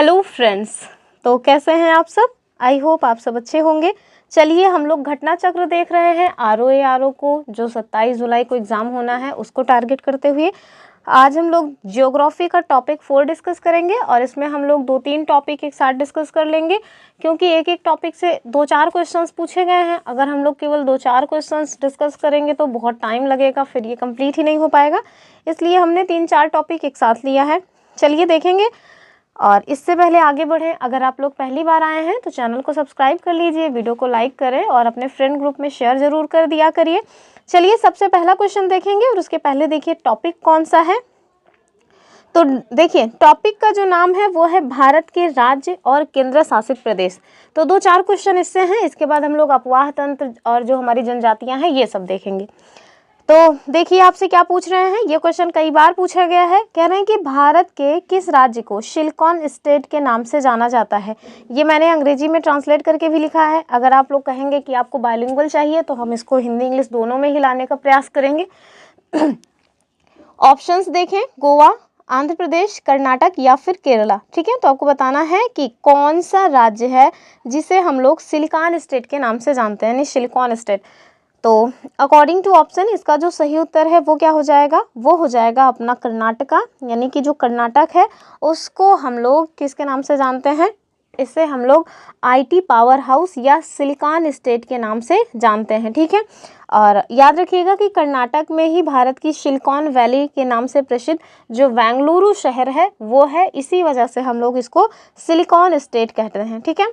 Hello friends. तो कैसे हैं आप सब? आई होप आप सब अच्छे होंगे। चलिए हम लोग घटना चक्र देख रहे हैं आर को, जो 27 जुलाई को एग्ज़ाम होना है उसको टारगेट करते हुए। आज हम लोग जियोग्राफी का टॉपिक 4 डिस्कस करेंगे और इसमें हम लोग 2-3 टॉपिक एक साथ डिस्कस कर लेंगे, क्योंकि एक एक टॉपिक से 2-4 क्वेश्चंस पूछे गए हैं। अगर हम लोग केवल 2-4 क्वेश्चंस डिस्कस करेंगे तो बहुत टाइम लगेगा, फिर ये कंप्लीट ही नहीं हो पाएगा। इसलिए हमने 3-4 टॉपिक एक साथ लिया है। चलिए देखेंगे। और इससे पहले आगे बढ़ें, अगर आप लोग पहली बार आए हैं तो चैनल को सब्सक्राइब कर लीजिए, वीडियो को लाइक करें और अपने फ्रेंड ग्रुप में शेयर ज़रूर कर दिया करिए। चलिए सबसे पहला क्वेश्चन देखेंगे और उसके पहले देखिए टॉपिक कौन सा है। तो देखिए टॉपिक का जो नाम है वो है भारत के राज्य और केंद्र शासित प्रदेश। तो 2-4 क्वेश्चन इससे हैं। इसके बाद हम लोग अपवाह तंत्र और जो हमारी जनजातियाँ हैं ये सब देखेंगे। तो देखिए आपसे क्या पूछ रहे हैं, ये क्वेश्चन कई बार पूछा गया है। कह रहे हैं कि भारत के किस राज्य को सिलिकॉन स्टेट के नाम से जाना जाता है। ये मैंने अंग्रेजी में ट्रांसलेट करके भी लिखा है। अगर आप लोग कहेंगे कि आपको बायलिंगुअल चाहिए तो हम इसको हिंदी इंग्लिश दोनों में ही लाने का प्रयास करेंगे। ऑप्शंस देखें, गोवा, आंध्र प्रदेश, कर्नाटक या फिर केरला। ठीक है, तो आपको बताना है कि कौन सा राज्य है जिसे हम लोग सिलिकॉन स्टेट के नाम से जानते हैं, यानी सिलिकॉन स्टेट। तो अकॉर्डिंग टू ऑप्शन इसका जो सही उत्तर है वो क्या हो जाएगा, वो हो जाएगा अपना कर्नाटका। यानी कि जो कर्नाटक है उसको हम लोग किसके नाम से जानते हैं, इसे हम लोग आईटी पावर हाउस या सिलिकॉन स्टेट के नाम से जानते हैं। ठीक है, और याद रखिएगा कि कर्नाटक में ही भारत की सिलिकॉन वैली के नाम से प्रसिद्ध जो बेंगलुरु शहर है वो है, इसी वजह से हम लोग इसको सिलिकॉन स्टेट कहते हैं। ठीक है,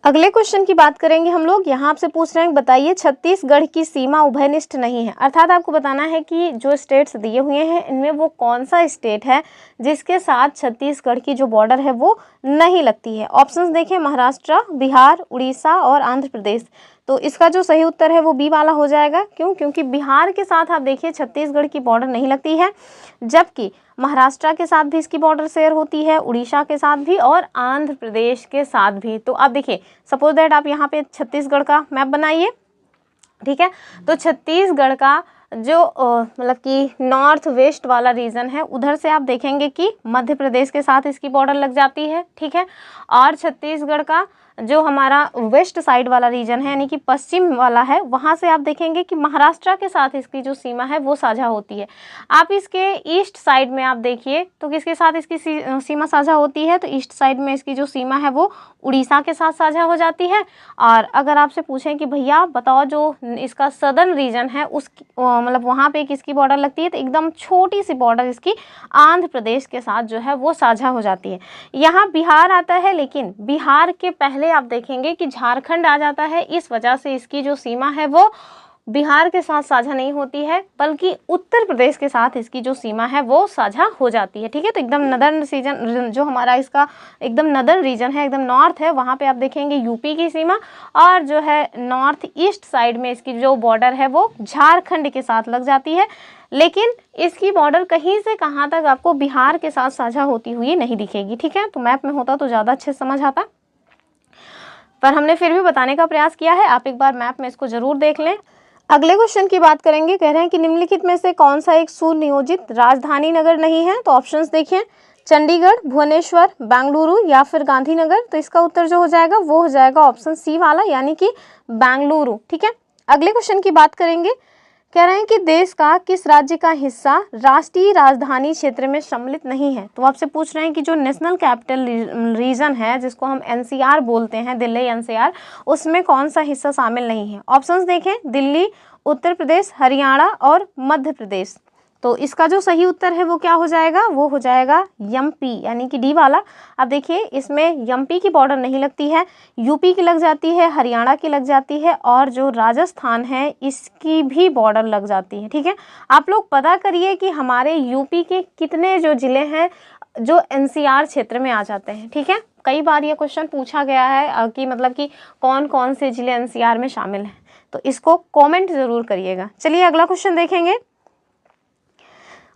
अगले क्वेश्चन की बात करेंगे हम लोग। यहाँ आपसे पूछ रहे हैं बताइए छत्तीसगढ़ की सीमा उभयनिष्ठ नहीं है। अर्थात आपको बताना है कि जो स्टेट्स दिए हुए हैं इनमें वो कौन सा स्टेट है जिसके साथ छत्तीसगढ़ की जो बॉर्डर है वो नहीं लगती है। ऑप्शंस देखें, महाराष्ट्र, बिहार, उड़ीसा और आंध्र प्रदेश। तो इसका जो सही उत्तर है वो बी वाला हो जाएगा। क्यों? क्योंकि बिहार के साथ आप देखिए छत्तीसगढ़ की बॉर्डर नहीं लगती है, जबकि महाराष्ट्र के साथ भी इसकी बॉर्डर शेयर होती है, उड़ीसा के साथ भी और आंध्र प्रदेश के साथ भी। तो आप देखिए सपोज दैट आप यहाँ पे छत्तीसगढ़ का मैप बनाइए। ठीक है, तो छत्तीसगढ़ का जो मतलब कि नॉर्थ वेस्ट वाला रीजन है उधर से आप देखेंगे कि मध्य प्रदेश के साथ इसकी बॉर्डर लग जाती है। ठीक है, और छत्तीसगढ़ का जो हमारा वेस्ट साइड वाला रीजन है यानी कि पश्चिम वाला है, वहाँ से आप देखेंगे कि महाराष्ट्र के साथ इसकी जो सीमा है वो साझा होती है। आप इसके ईस्ट साइड में आप देखिए तो किसके साथ इसकी सीमा साझा होती है, तो ईस्ट साइड में इसकी जो सीमा है वो उड़ीसा के साथ साझा हो जाती है। और अगर आपसे पूछें कि भैया बताओ जो इसका सदर्न रीजन है उस मतलब वहाँ पे किसकी बॉर्डर लगती है, तो एकदम छोटी सी बॉर्डर इसकी आंध्र प्रदेश के साथ जो है वो साझा हो जाती है। यहाँ बिहार आता है, लेकिन बिहार के पहले आप देखेंगे कि झारखंड आ जाता है। इस वजह से इसकी जो सीमा है वो बिहार के साथ साझा नहीं होती है, बल्कि उत्तर प्रदेश के साथ इसकी जो सीमा है वो साझा हो जाती है। ठीक है, तो एकदम नदर्न रीजन जो हमारा इसका एकदम नदर्न रीजन है, एकदम नॉर्थ है, वहाँ पे आप देखेंगे यूपी की सीमा, और जो है नॉर्थ ईस्ट साइड में इसकी जो बॉर्डर है वो झारखंड के साथ लग जाती है। लेकिन इसकी बॉर्डर कहीं से कहाँ तक आपको बिहार के साथ साझा होती हुई नहीं दिखेगी। ठीक है, तो मैप में होता तो ज़्यादा अच्छे समझ आता, पर हमने फिर भी बताने का प्रयास किया है। आप एक बार मैप में इसको जरूर देख लें। अगले क्वेश्चन की बात करेंगे। कह रहे हैं कि निम्नलिखित में से कौन सा एक सुनियोजित राजधानी नगर नहीं है। तो ऑप्शंस देखिए, चंडीगढ़, भुवनेश्वर, बेंगलुरु या फिर गांधीनगर। तो इसका उत्तर जो हो जाएगा वो हो जाएगा ऑप्शन सी वाला, यानी कि बेंगलुरु। ठीक है, अगले क्वेश्चन की बात करेंगे। कह रहे हैं कि देश का किस राज्य का हिस्सा राष्ट्रीय राजधानी क्षेत्र में सम्मिलित नहीं है। तो आपसे पूछ रहे हैं कि जो नेशनल कैपिटल रीजन है जिसको हम एनसीआर बोलते हैं, दिल्ली एनसीआर, उसमें कौन सा हिस्सा शामिल नहीं है। ऑप्शंस देखें, दिल्ली, उत्तर प्रदेश, हरियाणा और मध्य प्रदेश। तो इसका जो सही उत्तर है वो क्या हो जाएगा, वो हो जाएगा एमपी, यानी कि डी वाला। अब देखिए इसमें एमपी की बॉर्डर नहीं लगती है, यूपी की लग जाती है, हरियाणा की लग जाती है और जो राजस्थान है इसकी भी बॉर्डर लग जाती है। ठीक है, आप लोग पता करिए कि हमारे यूपी के कितने जो ज़िले हैं जो एनसीआर क्षेत्र में आ जाते हैं। ठीक है, कई बार ये क्वेश्चन पूछा गया है कि मतलब कि कौन कौन से ज़िले एनसीआर में शामिल हैं, तो इसको कॉमेंट ज़रूर करिएगा। चलिए अगला क्वेश्चन देखेंगे।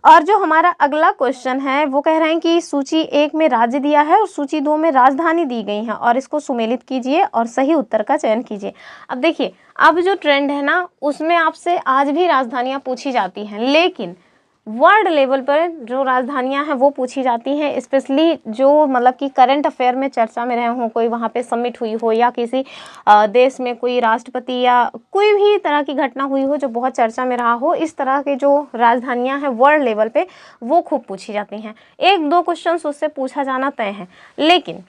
और जो हमारा अगला क्वेश्चन है वो कह रहे हैं कि सूची 1 में राज्य दिया है और सूची 2 में राजधानी दी गई है और इसको सुमेलित कीजिए और सही उत्तर का चयन कीजिए। अब देखिए, अब जो ट्रेंड है ना उसमें आपसे आज भी राजधानियां पूछी जाती हैं, लेकिन वर्ल्ड लेवल पर जो राजधानियां हैं वो पूछी जाती हैं, स्पेशली जो मतलब कि करंट अफेयर में चर्चा में रहे हों, कोई वहाँ पे समिट हुई हो या किसी देश में कोई राष्ट्रपति या कोई भी तरह की घटना हुई हो जो बहुत चर्चा में रहा हो, इस तरह के जो राजधानियां हैं वर्ल्ड लेवल पे वो खूब पूछी जाती हैं। 1-2 क्वेश्चन उससे पूछा जाना तय है। लेकिन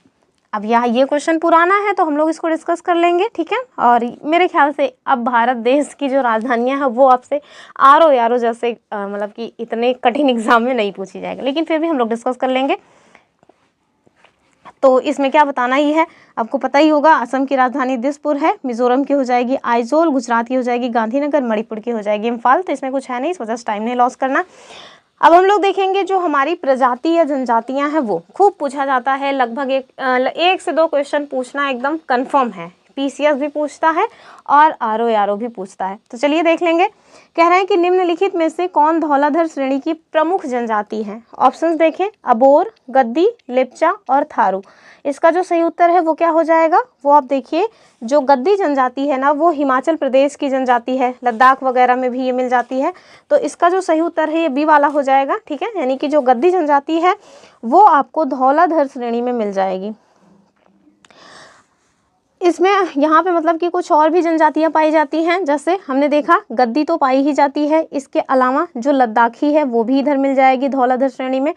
अब यहाँ ये क्वेश्चन पुराना है तो हम लोग इसको डिस्कस कर लेंगे, ठीक है। और मेरे ख्याल से अब भारत देश की जो राजधानियां हैं वो आपसे आरो यारो जैसे मतलब कि इतने कठिन एग्जाम में नहीं पूछी जाएगी, लेकिन फिर भी हम लोग डिस्कस कर लेंगे। तो इसमें क्या बताना ही है, आपको पता ही होगा। असम की राजधानी दिसपुर है, मिजोरम की हो जाएगी आइजोल, गुजरात की हो जाएगी गांधीनगर, मणिपुर की हो जाएगी इम्फाल। तो इसमें कुछ है नहीं, इस वजह से टाइम नहीं लॉस करना। अब हम लोग देखेंगे जो हमारी प्रजाति या जनजातियां हैं वो खूब पूछा जाता है। लगभग 1 से 2 क्वेश्चन पूछना एकदम कंफर्म है। पीसीएस भी पूछता है और आरओ आरओ भी पूछता है। तो चलिए देख लेंगे। कह रहे हैं कि निम्नलिखित में से कौन धौलाधर श्रेणी की प्रमुख जनजाति है। ऑप्शंस देखें, अबोर, गद्दी, लेप्चा और थारू। इसका जो सही उत्तर है वो क्या हो जाएगा, वो आप देखिए। जो गद्दी जनजाति है ना वो हिमाचल प्रदेश की जनजाति है, लद्दाख वगैरह में भी ये मिल जाती है। तो इसका जो सही उत्तर है ये बी वाला हो जाएगा, ठीक है। यानी कि जो गद्दी जनजाति है वो आपको धौलाधर श्रेणी में मिल जाएगी। इसमें यहाँ पे मतलब कि कुछ और भी जनजातियाँ पाई जाती हैं, जैसे हमने देखा गद्दी तो पाई ही जाती है, इसके अलावा जो लद्दाखी है वो भी इधर मिल जाएगी धौलाधर श्रेणी में।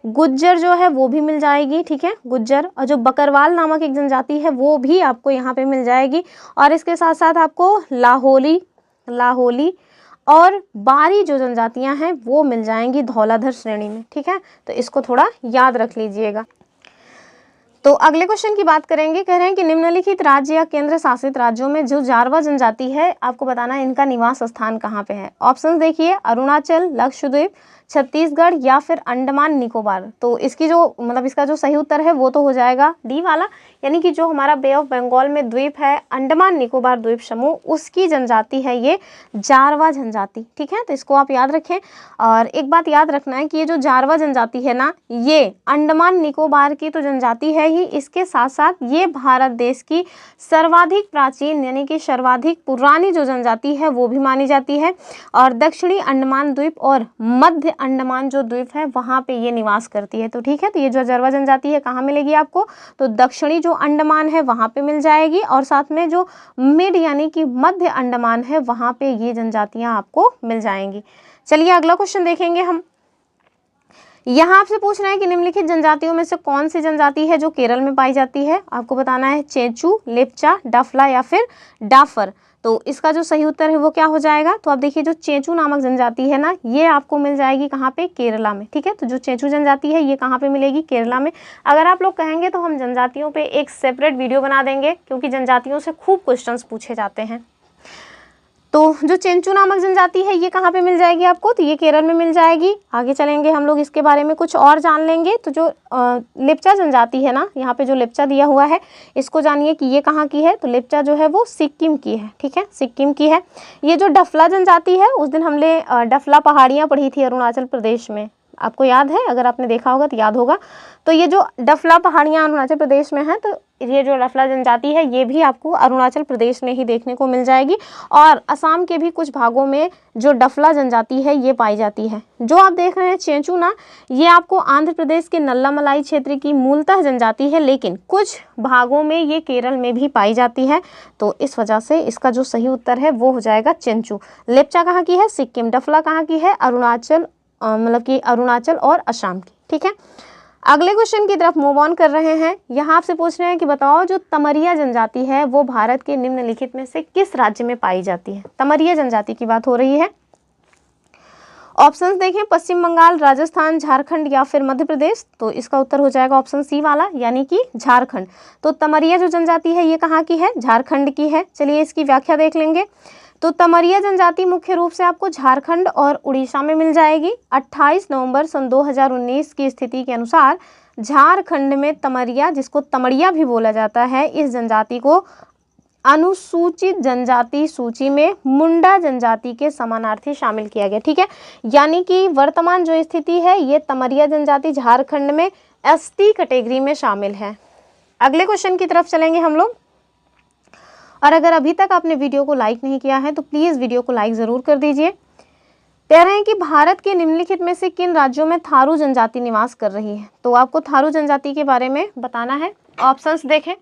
गुज्जर जो है वो भी मिल जाएगी, ठीक है, गुज्जर। और जो बकरवाल नामक एक जनजाति है वो भी आपको यहाँ पे मिल जाएगी। और इसके साथ साथ आपको लाहौली और बारी जो जनजातियाँ हैं वो मिल जाएंगी धौलाधर श्रेणी में, ठीक है। तो इसको थोड़ा याद रख लीजिएगा। तो अगले क्वेश्चन की बात करेंगे। कह रहे हैं कि निम्नलिखित राज्य या केंद्र शासित राज्यों में जो जारवा जनजाति है आपको बताना है इनका निवास स्थान कहाँ पे है। ऑप्शन देखिए, अरुणाचल, लक्षद्वीप, छत्तीसगढ़ या फिर अंडमान निकोबार। तो इसकी जो मतलब इसका जो सही उत्तर है वो तो हो जाएगा डी वाला, यानी कि जो हमारा बे ऑफ बंगाल में द्वीप है अंडमान निकोबार द्वीप समूह, उसकी जनजाति है ये जारवा जनजाति, ठीक है। तो इसको आप याद रखें। और एक बात याद रखना है कि ये जो जारवा जनजाति है ना ये अंडमान निकोबार की तो जनजाति है ही, इसके साथ साथ ये भारत देश की सर्वाधिक प्राचीन यानी कि सर्वाधिक पुरानी जो जनजाति है वो भी मानी जाती है। और दक्षिणी अंडमान द्वीप और मध्य अंडमान जो द्वीप है वहाँ पे ये निवास करती है। तो ठीक है, तो ये जो जारवा जनजाति है कहाँ मिलेगी आपको, तो दक्षिणी जो अंडमान है वहाँ पे मिल जाएगी, और साथ में जो मिड यानी कि मध्य अंडमान है वहाँ पे ये जनजातियाँ आपको मिल जाएंगी। चलिए अगला क्वेश्चन देखेंगे हम। यहाँ आपसे पूछ रहे हैं कि निम्नलिखित जनजातियों में से कौन सी जनजाति है जो केरल में पाई जाती है। आपको बताना है चेंचू, लेप्चा, डफला या फिर डाफर। तो इसका जो सही उत्तर है वो क्या हो जाएगा, तो आप देखिए जो चेंचू नामक जनजाति है ना ये आपको मिल जाएगी कहाँ पे, केरला में, ठीक है। तो जो चेंचू जनजाति है ये कहाँ पे मिलेगी, केरला में। अगर आप लोग कहेंगे तो हम जनजातियों पे एक सेपरेट वीडियो बना देंगे, क्योंकि जनजातियों से खूब क्वेश्चंस पूछे जाते हैं। तो जो चेंचू नामक जनजाति है ये कहाँ पे मिल जाएगी आपको, तो ये केरल में मिल जाएगी। आगे चलेंगे हम लोग इसके बारे में कुछ और जान लेंगे। तो जो लेप्चा जनजाति है ना, यहाँ पे जो लेप्चा दिया हुआ है इसको जानिए कि ये कहाँ की है, तो लेप्चा जो है वो सिक्किम की है, ठीक है, सिक्किम की है। ये जो डफला जनजाति है उस दिन हमने डफला पहाड़ियाँ पढ़ी थी अरुणाचल प्रदेश में, आपको याद है, अगर आपने देखा होगा तो याद होगा। तो ये जो डफला पहाड़ियाँ अरुणाचल प्रदेश में हैं, तो ये जो डफला जनजाति है ये भी आपको अरुणाचल प्रदेश में ही देखने को मिल जाएगी। और असम के भी कुछ भागों में जो डफला जनजाति है ये पाई जाती है। जो आप देख रहे हैं चेंचू ना, ये आपको आंध्र प्रदेश के नल्लामलाई क्षेत्र की मूलतः जनजाति है, लेकिन कुछ भागों में ये केरल में भी पाई जाती है। तो इस वजह से इसका जो सही उत्तर है वो हो जाएगा चेंचू। लेप्चा कहाँ की है, सिक्किम। डफला कहाँ की है, अरुणाचल, मतलब कि अरुणाचल और असम की, ठीक है। अगले क्वेश्चन की तरफ मूव ऑन कर रहे हैं। यहाँ आपसे पूछ रहे हैं कि बताओ जो तमरिया जनजाति है वो भारत के निम्नलिखित में से किस राज्य में पाई जाती है। तमरिया जनजाति की बात हो रही है। ऑप्शंस देखें, पश्चिम बंगाल, राजस्थान, झारखंड या फिर मध्य प्रदेश। तो इसका उत्तर हो जाएगा ऑप्शन सी वाला, यानी कि झारखंड। तो तमरिया जो जनजाति है ये कहाँ की है, झारखंड की है। चलिए इसकी व्याख्या देख लेंगे। तो तमरिया जनजाति मुख्य रूप से आपको झारखंड और उड़ीसा में मिल जाएगी। 28 नवंबर सन 2019 की स्थिति के अनुसार झारखंड में तमरिया, जिसको तमड़िया भी बोला जाता है, इस जनजाति को अनुसूचित जनजाति सूची में मुंडा जनजाति के समानार्थी शामिल किया गया, ठीक है। यानी कि वर्तमान जो स्थिति है ये तमरिया जनजाति झारखंड में एसटी कैटेगरी में शामिल है। अगले क्वेश्चन की तरफ चलेंगे हम लोग। और अगर अभी तक आपने वीडियो को लाइक नहीं किया है तो प्लीज़ वीडियो को लाइक ज़रूर कर दीजिए। कह रहे हैं कि भारत के निम्नलिखित में से किन राज्यों में थारू जनजाति निवास कर रही है। तो आपको थारू जनजाति के बारे में बताना है। ऑप्शंस देखें,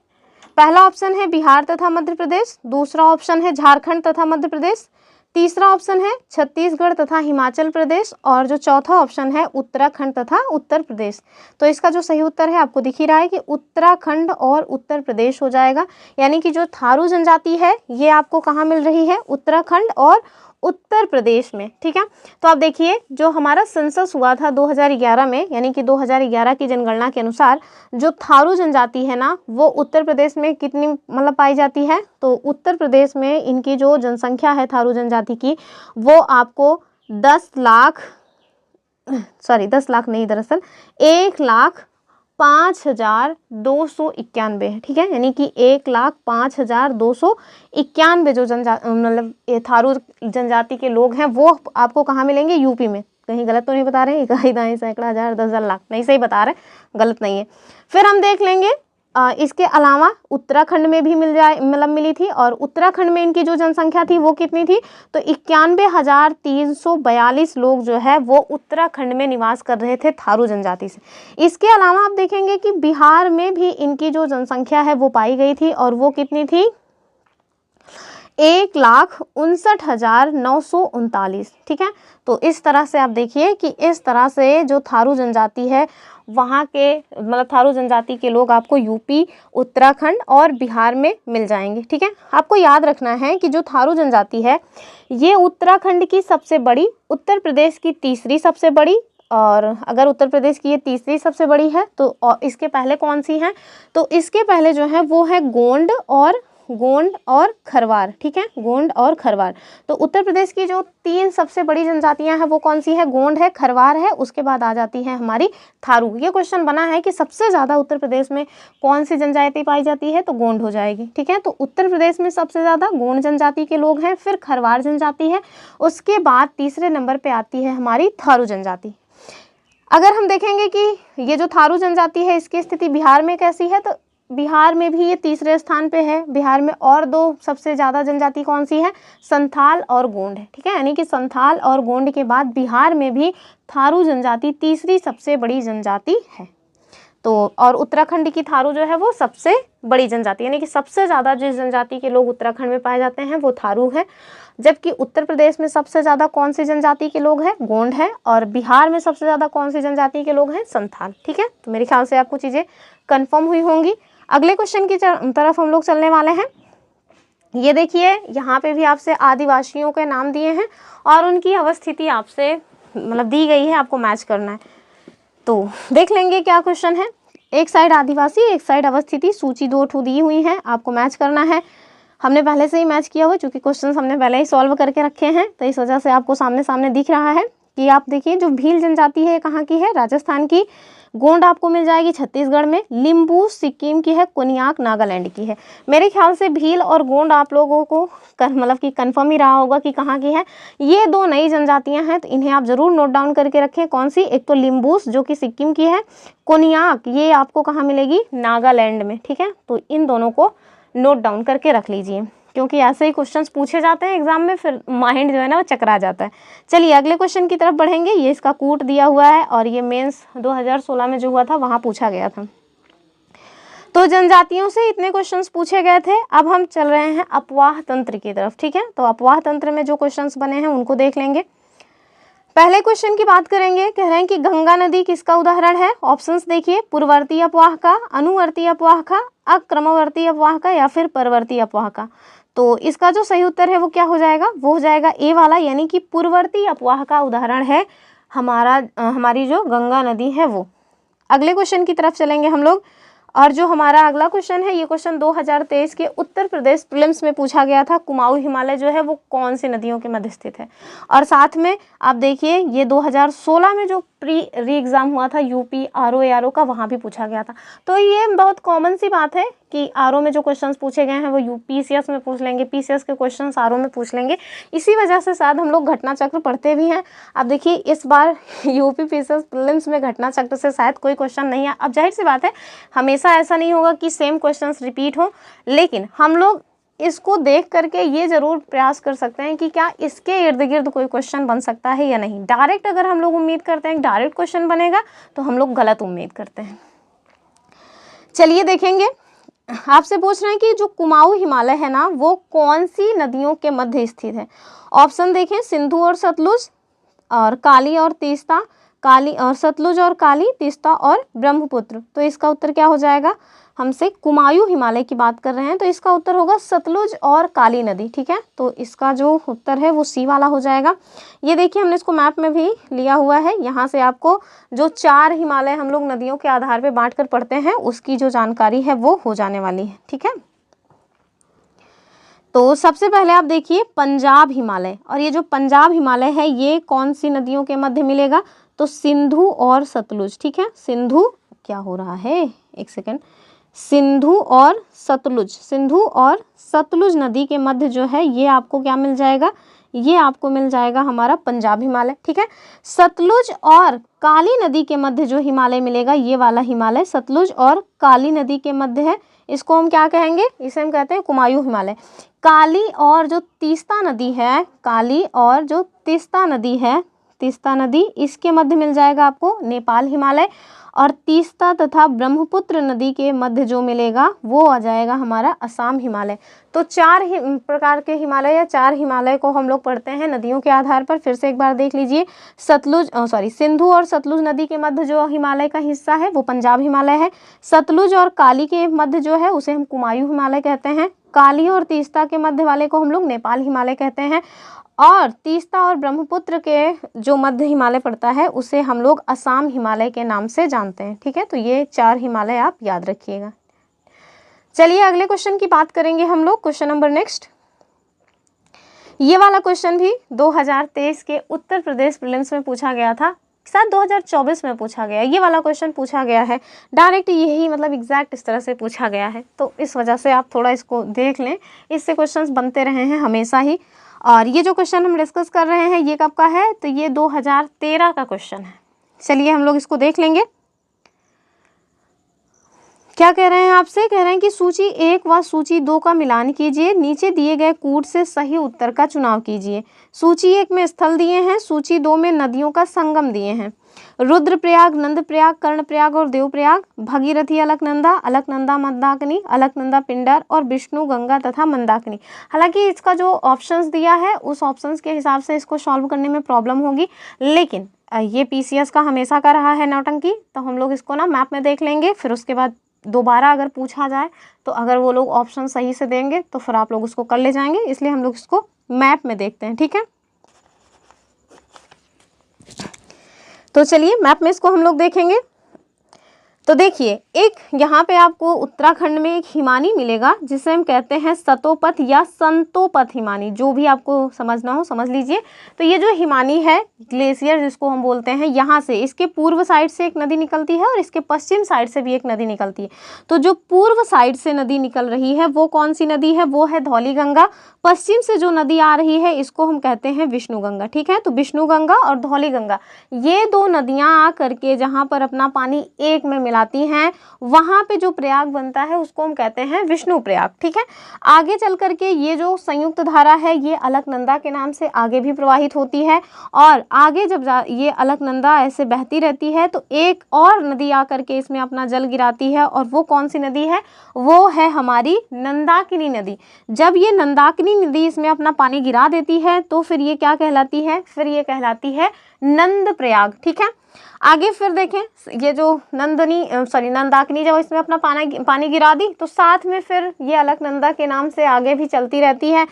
पहला ऑप्शन है बिहार तथा मध्य प्रदेश, दूसरा ऑप्शन है झारखंड तथा मध्य प्रदेश, तीसरा ऑप्शन है छत्तीसगढ़ तथा हिमाचल प्रदेश, और जो चौथा ऑप्शन है उत्तराखंड तथा उत्तर प्रदेश। तो इसका जो सही उत्तर है आपको दिख ही रहा है कि उत्तराखंड और उत्तर प्रदेश हो जाएगा। यानी कि जो थारू जनजाति है ये आपको कहाँ मिल रही है, उत्तराखंड और उत्तर प्रदेश में। ठीक है, तो आप देखिए जो हमारा सेंसस हुआ था 2011 में, यानी कि 2011 की जनगणना के अनुसार जो थारू जनजाति है ना वो उत्तर प्रदेश में कितनी मतलब पाई जाती है। तो उत्तर प्रदेश में इनकी जो जनसंख्या है थारू जनजाति की वो आपको 10 लाख नहीं, दरअसल 1,05,291 है। ठीक है, यानी कि 1,05,291 जो मतलब ये थारू जनजाति के लोग हैं वो आपको कहाँ मिलेंगे, यूपी में। कहीं गलत तो नहीं बता रहे, इकाई दाई सैकड़ा हजार 10,000 लाख, नहीं सही बता रहे, गलत नहीं है। फिर हम देख लेंगे इसके अलावा उत्तराखंड में भी मिली थी, और उत्तराखंड में इनकी जो जनसंख्या थी वो कितनी थी, तो 91,342 लोग जो है वो उत्तराखंड में निवास कर रहे थे थारू जनजाति से। इसके अलावा आप देखेंगे कि बिहार में भी इनकी जो जनसंख्या है वो पाई गई थी, और वो कितनी थी, 1,59,939। ठीक है, तो इस तरह से आप देखिए कि इस तरह से जो थारू जनजाति है वहाँ के मतलब थारू जनजाति के लोग आपको यूपी, उत्तराखंड और बिहार में मिल जाएंगे। ठीक है, आपको याद रखना है कि जो थारू जनजाति है ये उत्तराखंड की सबसे बड़ी, उत्तर प्रदेश की तीसरी सबसे बड़ी, और अगर उत्तर प्रदेश की ये तीसरी सबसे बड़ी है तो इसके पहले कौन सी है, तो इसके पहले जो है वो है गोंड और खरवार। ठीक है, गोंड और खरवार। तो उत्तर प्रदेश की जो 3 सबसे बड़ी जनजातियां हैं वो कौन सी है, गोंड है, खरवार है, उसके बाद आ जाती है हमारी थारू। ये क्वेश्चन बना है कि सबसे ज़्यादा उत्तर प्रदेश में कौन सी जनजाति पाई जाती है, तो गोंड हो जाएगी। ठीक है, तो उत्तर प्रदेश में सबसे ज़्यादा गोंड जनजाति के लोग हैं, फिर खरवार जनजाति है, उसके बाद तीसरे नंबर पर आती है हमारी थारू जनजाति। अगर हम देखेंगे कि ये जो थारू जनजाति है इसकी स्थिति बिहार में कैसी है, तो बिहार में भी ये तीसरे स्थान पे है। बिहार में और 2 सबसे ज़्यादा जनजाति कौन सी है, संथाल और गोंड है। ठीक है, यानी कि संथाल और गोंड के बाद बिहार में भी थारू जनजाति तीसरी सबसे बड़ी जनजाति है। तो और उत्तराखंड की थारू जो है वो सबसे बड़ी जनजाति, यानी कि सबसे ज़्यादा जिस जनजाति के लोग उत्तराखंड में पाए जाते हैं वो थारू है। जबकि उत्तर प्रदेश में सबसे ज़्यादा कौन सी जनजाति के लोग हैं, गोंड है, और बिहार में सबसे ज़्यादा कौन सी जनजाति के लोग हैं, संथाल। ठीक है, तो मेरे ख्याल से आपको चीज़ें कन्फर्म हुई होंगी। अगले क्वेश्चन की तरफ हम लोग चलने वाले हैं। ये देखिए यहाँ पे भी आपसे आदिवासियों के नाम दिए हैं और उनकी अवस्थिति आपसे मतलब दी गई है, आपको मैच करना है। तो देख लेंगे क्या क्वेश्चन है। एक साइड आदिवासी, एक साइड अवस्थिति, सूची 2 ठो दी हुई है, आपको मैच करना है। हमने पहले से ही मैच किया हुआ, चूँकि क्वेश्चन हमने पहले ही सॉल्व करके रखे हैं, तो इस वजह से आपको सामने सामने दिख रहा है कि आप देखिए जो भील जनजाति है कहाँ की है, राजस्थान की। गोंड आपको मिल जाएगी छत्तीसगढ़ में, लिम्बू सिक्किम की है, कोनियाक नागालैंड की है। मेरे ख्याल से भील और गोंड आप लोगों को मतलब कि कंफर्म ही रहा होगा कि कहाँ की है। ये 2 नई जनजातियां हैं, तो इन्हें आप जरूर नोट डाउन करके रखें। कौन सी, एक तो लिम्बूस जो कि सिक्किम की है, कोनियाक ये आपको कहाँ मिलेगी, नागालैंड में। ठीक है, तो इन दोनों को नोट डाउन करके रख लीजिए, क्योंकि ऐसे ही क्वेश्चंस पूछे जाते हैं एग्जाम में, फिर माइंड जो है ना वो चकरा जाता है। चलिए अगले क्वेश्चन की तरफ बढ़ेंगे। ये इसका कूट दिया हुआ है और ये मेंस 2016 में जो हुआ था वहाँ पूछा गया था। तो जनजातियों से इतने क्वेश्चंस पूछे गए थे। अब हम चल रहे हैं अपवाह तंत्र की तरफ। ठीक है, तो अपवाह तंत्र में जो क्वेश्चंस बने हैं उनको देख लेंगे। पहले क्वेश्चन की बात करेंगे। कह रहे हैं कि गंगा नदी किसका उदाहरण है। ऑप्शंस देखिए, पूर्ववर्ती अपवाह का, अनुवर्ती अपवाह का, अक्रमवर्ती अपवाह का, या फिर परवर्ती अपवाह का। तो इसका जो सही उत्तर है वो क्या हो जाएगा, वो हो जाएगा ए वाला, यानी कि पूर्ववर्ती अपवाह का उदाहरण है हमारी जो गंगा नदी है वो। अगले क्वेश्चन की तरफ चलेंगे हम लोग, और जो हमारा अगला क्वेश्चन है ये क्वेश्चन 2023 के उत्तर प्रदेश प्रीलिम्स में पूछा गया था। कुमाऊं हिमालय जो है वो कौन सी नदियों के मध्य स्थित है। और साथ में आप देखिए ये 2016 में जो री एग्ज़ाम हुआ था यूपी आरओ का, वहाँ भी पूछा गया था। तो ये बहुत कॉमन सी बात है कि आरओ में जो क्वेश्चंस पूछे गए हैं वो यूपीसीएस में पूछ लेंगे, पीसीएस के क्वेश्चंस आरओ में पूछ लेंगे। इसी वजह से शायद हम लोग घटना चक्र पढ़ते भी हैं। अब देखिए इस बार यूपी पीसीएस प्रीलिम्स में घटना चक्र से शायद कोई क्वेश्चन नहीं है। अब जाहिर सी बात है हमेशा ऐसा नहीं होगा कि सेम क्वेश्चंस रिपीट हो, लेकिन हम लोग इसको देख करके ये जरूर प्रयास कर सकते हैं कि क्या इसके इर्द गिर्द कोई क्वेश्चन बन सकता है या नहीं। डायरेक्ट अगर हम लोग उम्मीद करते हैं डायरेक्ट क्वेश्चन बनेगा तो हम लोग गलत उम्मीद करते हैं। चलिए देखेंगे, आपसे पूछ रहे हैं कि जो कुमाऊं हिमालय है ना वो कौन सी नदियों के मध्य स्थित है। ऑप्शन देखें, सिंधु और सतलुज और काली और तीस्ता, काली और सतलुज और काली, तीस्ता और ब्रह्मपुत्र। तो इसका उत्तर क्या हो जाएगा, हमसे कुमाऊं हिमालय की बात कर रहे हैं तो इसका उत्तर होगा सतलुज और काली नदी। ठीक है, तो इसका जो उत्तर है वो सी वाला हो जाएगा। ये देखिए हमने इसको मैप में भी लिया हुआ है, यहाँ से आपको जो 4 हिमालय हम लोग नदियों के आधार पे बांट कर पढ़ते हैं उसकी जो जानकारी है वो हो जाने वाली है। ठीक है, तो सबसे पहले आप देखिए पंजाब हिमालय, और ये जो पंजाब हिमालय है ये कौन सी नदियों के मध्य मिलेगा, तो सिंधु और सतलुज। ठीक है, सिंधु, क्या हो रहा है, एक सेकेंड, सिंधु और सतलुज, सिंधु और सतलुज नदी के मध्य जो है ये आपको क्या मिल जाएगा, ये आपको मिल जाएगा हमारा पंजाब हिमालय। ठीक है, सतलुज और काली नदी के मध्य जो हिमालय मिलेगा ये वाला हिमालय सतलुज और काली नदी के मध्य है, इसको हम क्या कहेंगे, इसे हम कहते हैं कुमाऊं हिमालय। काली और जो तीस्ता नदी है, काली और जो तीस्ता नदी है, तीस्ता नदी, इसके मध्य मिल जाएगा आपको नेपाल हिमालय, और तीस्ता तथा ब्रह्मपुत्र नदी के मध्य जो मिलेगा वो आ जाएगा हमारा असम हिमालय। तो 4 प्रकार के हिमालय या 4 हिमालय को हम लोग पढ़ते हैं नदियों के आधार पर। फिर से एक बार देख लीजिए, सिंधु और सतलुज नदी के मध्य जो हिमालय का हिस्सा है वो पंजाब हिमालय है। सतलुज और काली के मध्य जो है उसे हम कुमाऊं हिमालय कहते हैं। काली और तीस्ता के मध्य वाले को हम लोग नेपाल हिमालय कहते हैं, और तीस्ता और ब्रह्मपुत्र के जो मध्य हिमालय पड़ता है उसे हम लोग असम हिमालय के नाम से जानते हैं। ठीक है, तो ये 4 हिमालय आप याद रखिएगा। चलिए अगले क्वेश्चन की बात करेंगे हम लोग, क्वेश्चन नंबर नेक्स्ट। ये वाला क्वेश्चन भी 2023 के उत्तर प्रदेश प्रीलिम्स में पूछा गया था, शायद 2024 में पूछा गया। ये वाला क्वेश्चन पूछा गया है डायरेक्ट, यही मतलब एग्जैक्ट इस तरह से पूछा गया है, तो इस वजह से आप थोड़ा इसको देख लें, इससे क्वेश्चंस बनते रहे हैं हमेशा ही। और ये जो क्वेश्चन हम डिस्कस कर रहे हैं ये कब का है, तो ये 2013 का क्वेश्चन है। चलिए हम लोग इसको देख लेंगे। क्या कह रहे हैं आपसे, कह रहे हैं कि सूची 1 व सूची 2 का मिलान कीजिए, नीचे दिए गए कूट से सही उत्तर का चुनाव कीजिए। सूची 1 में स्थल दिए हैं, सूची 2 में नदियों का संगम दिए हैं। रुद्रप्रयाग, नंदप्रयाग, कर्णप्रयाग और देवप्रयाग, भगीरथी, अलकनंदा, अलकनंदा मंदाकिनी, अलकनंदा पिंडर और विष्णु गंगा तथा मंदाकिनी। हालांकि इसका जो ऑप्शंस दिया है उस ऑप्शंस के हिसाब से इसको सॉल्व करने में प्रॉब्लम होगी, लेकिन ये पीसीएस का हमेशा का रहा है नौटंकी, तो हम लोग इसको ना मैप में देख लेंगे, फिर उसके बाद दोबारा अगर पूछा जाए तो अगर वो लोग ऑप्शन सही से देंगे तो फिर आप लोग उसको कर ले जाएंगे, इसलिए हम लोग इसको मैप में देखते हैं। ठीक है, तो चलिए मैप में इसको हम लोग देखेंगे। तो देखिए एक यहाँ पे आपको उत्तराखंड में एक हिमानी मिलेगा जिसे हम कहते हैं सतोपथ या संतोपथ हिमानी, जो भी आपको समझना हो समझ लीजिए। तो ये जो हिमानी है, ग्लेशियर जिसको हम बोलते हैं, यहाँ से इसके पूर्व साइड से एक नदी निकलती है और इसके पश्चिम साइड से भी एक नदी निकलती है। तो जो पूर्व साइड से नदी निकल रही है वो कौन सी नदी है, वो है धौली गंगा। पश्चिम से जो नदी आ रही है इसको हम कहते हैं विष्णु गंगा। ठीक है, तो विष्णु गंगा और धौली गंगा ये 2 नदियां आ करके जहाँ पर अपना पानी एक में मिलाती हैं, वहां पे जो प्रयाग बनता है उसको हम कहते हैं विष्णु प्रयाग। ठीक है, आगे चल करके ये जो संयुक्त धारा है ये अलकनंदा के नाम से आगे भी प्रवाहित होती है, और आगे जब ये अलकनंदा ऐसे बहती रहती है तो एक और नदी आ करके इसमें अपना जल गिराती है, और वो कौन सी नदी है, वो है हमारी नंदाकिनी नदी। जब ये नंदाकिनी नदी इसमें अपना पानी गिरा देती है तो फिर ये क्या कहलाती है, फिर ये कहलाती है नंद प्रयाग। ठीक है, आगे फिर देखें, ये जो नंदाकिनी जब इसमें अपना पानी गिरा दी तो साथ में फिर ये अलकनंदा के नाम से आगे भी चलती रहती है।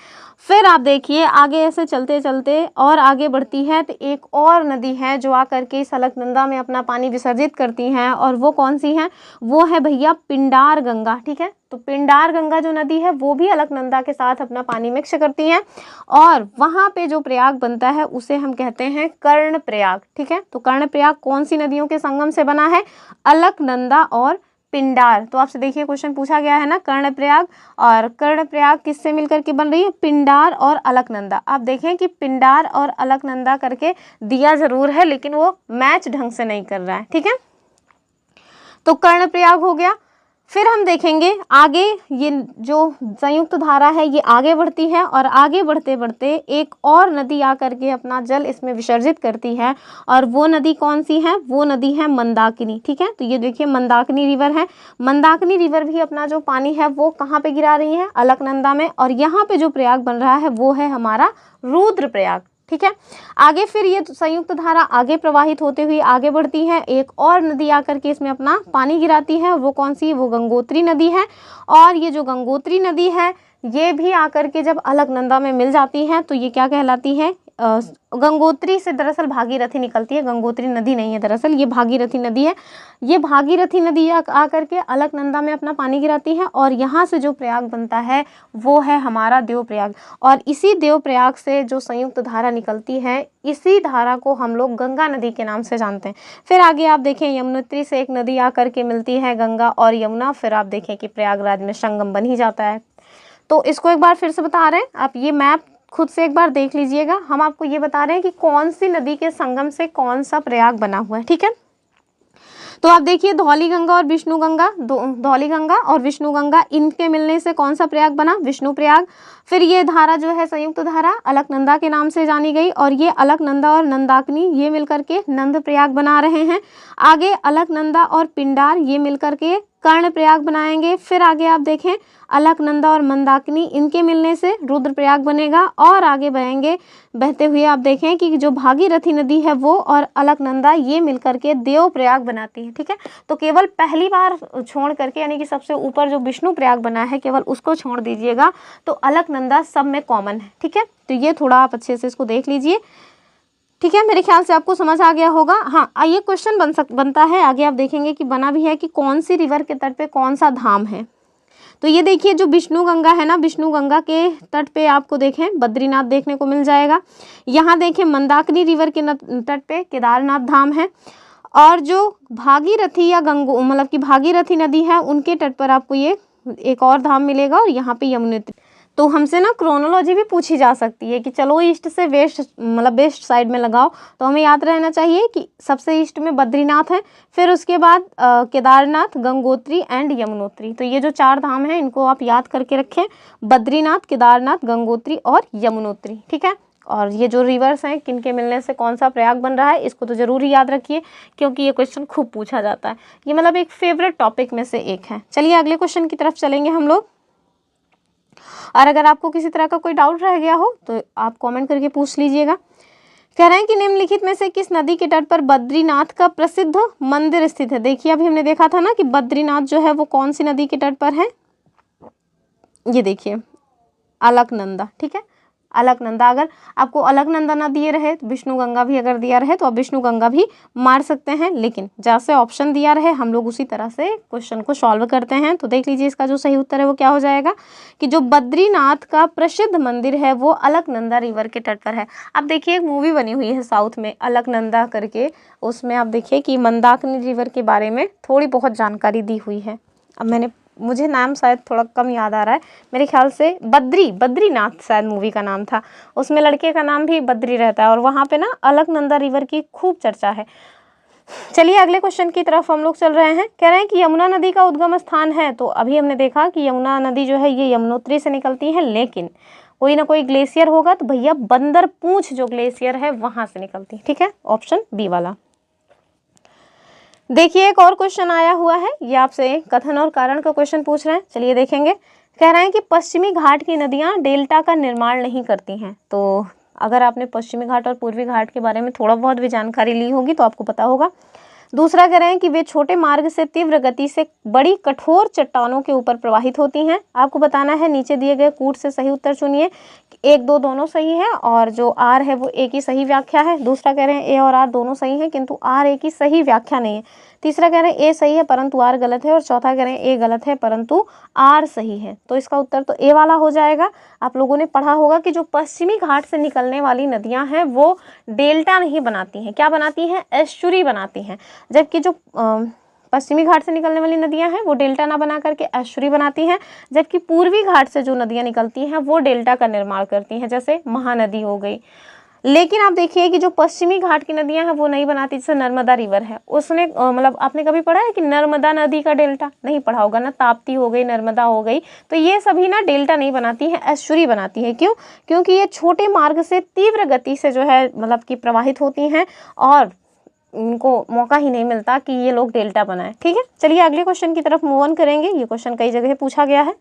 फिर आप देखिए आगे ऐसे चलते चलते और आगे बढ़ती है तो एक और नदी है जो आकर के इस अलकनंदा में अपना पानी विसर्जित करती हैं, और वो कौन सी है, वो है भैया पिंडार गंगा। ठीक है, तो पिंडार गंगा जो नदी है वो भी अलकनंदा के साथ अपना पानी मिक्स करती हैं, और वहाँ पे जो प्रयाग बनता है उसे हम कहते हैं कर्ण प्रयाग। ठीक है, तो कर्ण प्रयाग कौन सी नदियों के संगम से बना है, अलकनंदा और पिंडार। तो आपसे देखिए क्वेश्चन पूछा गया है ना, कर्णप्रयाग, और कर्णप्रयाग किससे मिलकर के बन रही है, पिंडार और अलकनंदा। आप देखें कि पिंडार और अलकनंदा करके दिया जरूर है लेकिन वो मैच ढंग से नहीं कर रहा है। ठीक है, तो कर्णप्रयाग हो गया। फिर हम देखेंगे आगे, ये जो संयुक्त धारा है ये आगे बढ़ती है और आगे बढ़ते बढ़ते एक और नदी आकर के अपना जल इसमें विसर्जित करती है, और वो नदी कौन सी है? वो नदी है मंदाकिनी। ठीक है, तो ये देखिए मंदाकिनी रिवर है। मंदाकिनी रिवर भी अपना जो पानी है वो कहाँ पे गिरा रही है? अलकनंदा में, और यहाँ पे जो प्रयाग बन रहा है वो है हमारा रुद्रप्रयाग। ठीक है, आगे फिर ये संयुक्त धारा आगे प्रवाहित होते हुए आगे बढ़ती है, एक और नदी आकर के इसमें अपना पानी गिराती है, वो कौन सी? वो गंगोत्री नदी है। और ये जो गंगोत्री नदी है ये भी आकर के जब अलकनंदा में मिल जाती है तो ये क्या कहलाती है? गंगोत्री से दरअसल भागीरथी निकलती है, गंगोत्री नदी नहीं है, दरअसल ये भागीरथी नदी है। ये भागीरथी नदी आकर के अलकनंदा में अपना पानी गिराती है, और यहाँ से जो प्रयाग बनता है वो है हमारा देवप्रयाग। और इसी देवप्रयाग से जो संयुक्त धारा निकलती है, इसी धारा को हम लोग गंगा नदी के नाम से जानते हैं। फिर आगे आप देखें यमुनोत्री से एक नदी आकर के मिलती है, गंगा और यमुना। फिर आप देखें कि प्रयागराज में संगम बन ही जाता है। तो इसको एक बार फिर से बता रहे हैं, आप ये मैप खुद से एक बार देख लीजिएगा। हम आपको ये बता रहे हैं कि कौन सी नदी के संगम से कौन सा प्रयाग बना हुआ है। ठीक है, तो आप देखिए धौली गंगा और विष्णु गंगा, धौली गंगा और विष्णु गंगा, इनके मिलने से कौन सा प्रयाग बना? विष्णु प्रयाग। फिर ये धारा जो है संयुक्त धारा अलकनंदा के नाम से जानी गई, और ये अलकनंदा और नंदाकिनी ये मिलकर के नंद प्रयाग बना रहे हैं। आगे अलकनंदा और पिंडार ये मिलकर के कर्ण प्रयाग बनाएंगे। फिर आगे आप देखें अलकनंदा और मंदाकिनी, इनके मिलने से रुद्रप्रयाग बनेगा। और आगे बढ़ेंगे, बहते हुए आप देखें कि जो भागीरथी नदी है वो और अलकनंदा ये मिलकर के देवप्रयाग बनाती है। ठीक है, तो केवल पहली बार छोड़ करके, यानी कि सबसे ऊपर जो विष्णु प्रयाग बना है केवल उसको छोड़ दीजिएगा, तो अलकनंदा सब में कॉमन है। ठीक है, तो ये थोड़ा आप अच्छे से इसको देख लीजिए। ठीक है, मेरे ख्याल से आपको समझ आ गया होगा। हाँ, ये क्वेश्चन बनता है, आगे आप देखेंगे कि बना भी है कि कौन सी रिवर के तट पे कौन सा धाम है। तो ये देखिए जो विष्णु गंगा है ना, विष्णु गंगा के तट पे आपको देखें बद्रीनाथ देखने को मिल जाएगा। यहाँ देखें मंदाकिनी रिवर के तट पे केदारनाथ धाम है, और जो भागीरथी या गंगो मतलब कि भागीरथी नदी है उनके तट पर आपको ये एक और धाम मिलेगा, और यहाँ पे यमुनोत्री। तो हमसे ना क्रोनोलॉजी भी पूछी जा सकती है कि चलो ईस्ट से वेस्ट मतलब वेस्ट साइड में लगाओ, तो हमें याद रहना चाहिए कि सबसे ईस्ट में बद्रीनाथ है, फिर उसके बाद केदारनाथ, गंगोत्री एंड यमुनोत्री। तो ये जो 4 धाम हैं इनको आप याद करके रखें, बद्रीनाथ, केदारनाथ, गंगोत्री और यमुनोत्री। ठीक है, और ये जो रिवर्स हैं किनके मिलने से कौन सा प्रयाग बन रहा है इसको तो ज़रूर ही याद रखिए, क्योंकि ये क्वेश्चन खूब पूछा जाता है। ये मतलब एक फेवरेट टॉपिक में से एक है। चलिए अगले क्वेश्चन की तरफ चलेंगे हम लोग, और अगर आपको किसी तरह का कोई डाउट रह गया हो तो आप कमेंट करके पूछ लीजिएगा। कह रहे हैं कि निम्नलिखित में से किस नदी के तट पर बद्रीनाथ का प्रसिद्ध मंदिर स्थित है? देखिए अभी हमने देखा था ना कि बद्रीनाथ जो है वो कौन सी नदी के तट पर है, ये देखिए अलकनंदा। ठीक है, अलकनंदा। अगर आपको अलकनंदा ना दिए रहे, विष्णु गंगा भी अगर दिया रहे तो आप विष्णु गंगा भी मार सकते हैं, लेकिन जैसे ऑप्शन दिया रहे हम लोग उसी तरह से क्वेश्चन को सॉल्व करते हैं। तो देख लीजिए इसका जो सही उत्तर है वो क्या हो जाएगा कि जो बद्रीनाथ का प्रसिद्ध मंदिर है वो अलकनंदा रिवर के तट पर है। अब देखिए एक मूवी बनी हुई है साउथ में अलकनंदा करके, उसमें आप देखिए कि मंदाकिनी रिवर के बारे में थोड़ी बहुत जानकारी दी हुई है। अब मुझे नाम शायद थोड़ा कम याद आ रहा है, मेरे ख्याल से बद्रीनाथ शायद मूवी का नाम था, उसमें लड़के का नाम भी बद्री रहता है, और वहाँ पे ना अलकनंदा रिवर की खूब चर्चा है। चलिए अगले क्वेश्चन की तरफ हम लोग चल रहे हैं। कह रहे हैं कि यमुना नदी का उद्गम स्थान है, तो अभी हमने देखा कि यमुना नदी जो है ये यमुनोत्री से निकलती है, लेकिन कोई ना कोई ग्लेशियर होगा तो भैया बंदर पूंछ जो ग्लेशियर है वहाँ से निकलती है। ठीक है, ऑप्शन बी वाला। देखिए एक और क्वेश्चन आया हुआ है, ये आपसे कथन और कारण का क्वेश्चन पूछ रहे हैं। चलिए देखेंगे। कह रहे हैं कि पश्चिमी घाट की नदियां डेल्टा का निर्माण नहीं करती हैं। तो अगर आपने पश्चिमी घाट और पूर्वी घाट के बारे में थोड़ा बहुत भी जानकारी ली होगी तो आपको पता होगा। दूसरा कह रहे हैं कि वे छोटे मार्ग से तीव्र गति से बड़ी कठोर चट्टानों के ऊपर प्रवाहित होती हैं। आपको बताना है नीचे दिए गए कूट से सही उत्तर चुनिए। 1, 2 दोनों सही है, और जो आर है वो ए की सही व्याख्या है। दूसरा कह रहे हैं ए और आर दोनों सही है, किंतु आर ए की सही व्याख्या नहीं है। तीसरा कह रहे हैं ए सही है परंतु आर गलत है, और चौथा कह रहे हैं ए गलत है परंतु आर सही है। तो इसका उत्तर तो ए वाला हो जाएगा। आप लोगों ने पढ़ा होगा कि जो पश्चिमी घाट से निकलने वाली नदियां हैं वो डेल्टा नहीं बनाती हैं, क्या बनाती हैं? एस्चुरी बनाती हैं। जबकि जो पश्चिमी घाट से निकलने वाली नदियां हैं वो डेल्टा ना बना करके एस्चुरी बनाती हैं, जबकि पूर्वी घाट से जो नदियां निकलती हैं वो डेल्टा का निर्माण करती हैं, जैसे महानदी हो गई, लेकिन आप देखिए कि जो पश्चिमी घाट की नदियां हैं वो नहीं बनाती, जैसे नर्मदा रिवर है, उसने मतलब आपने कभी पढ़ा है कि नर्मदा नदी का डेल्टा? नहीं पढ़ा होगा ना। ताप्ती हो गई, नर्मदा हो गई, तो ये सभी ना डेल्टा नहीं बनाती है, एस्चुरी बनाती है। क्यों? क्योंकि ये छोटे मार्ग से तीव्र गति से जो है मतलब कि प्रवाहित होती हैं और इनको मौका ही नहीं मिलता कि ये लोग डेल्टा बनाए। ठीक है, चलिए अगले क्वेश्चन की तरफ मूव ऑन करेंगे। ये क्वेश्चन कई जगह पूछा गया है।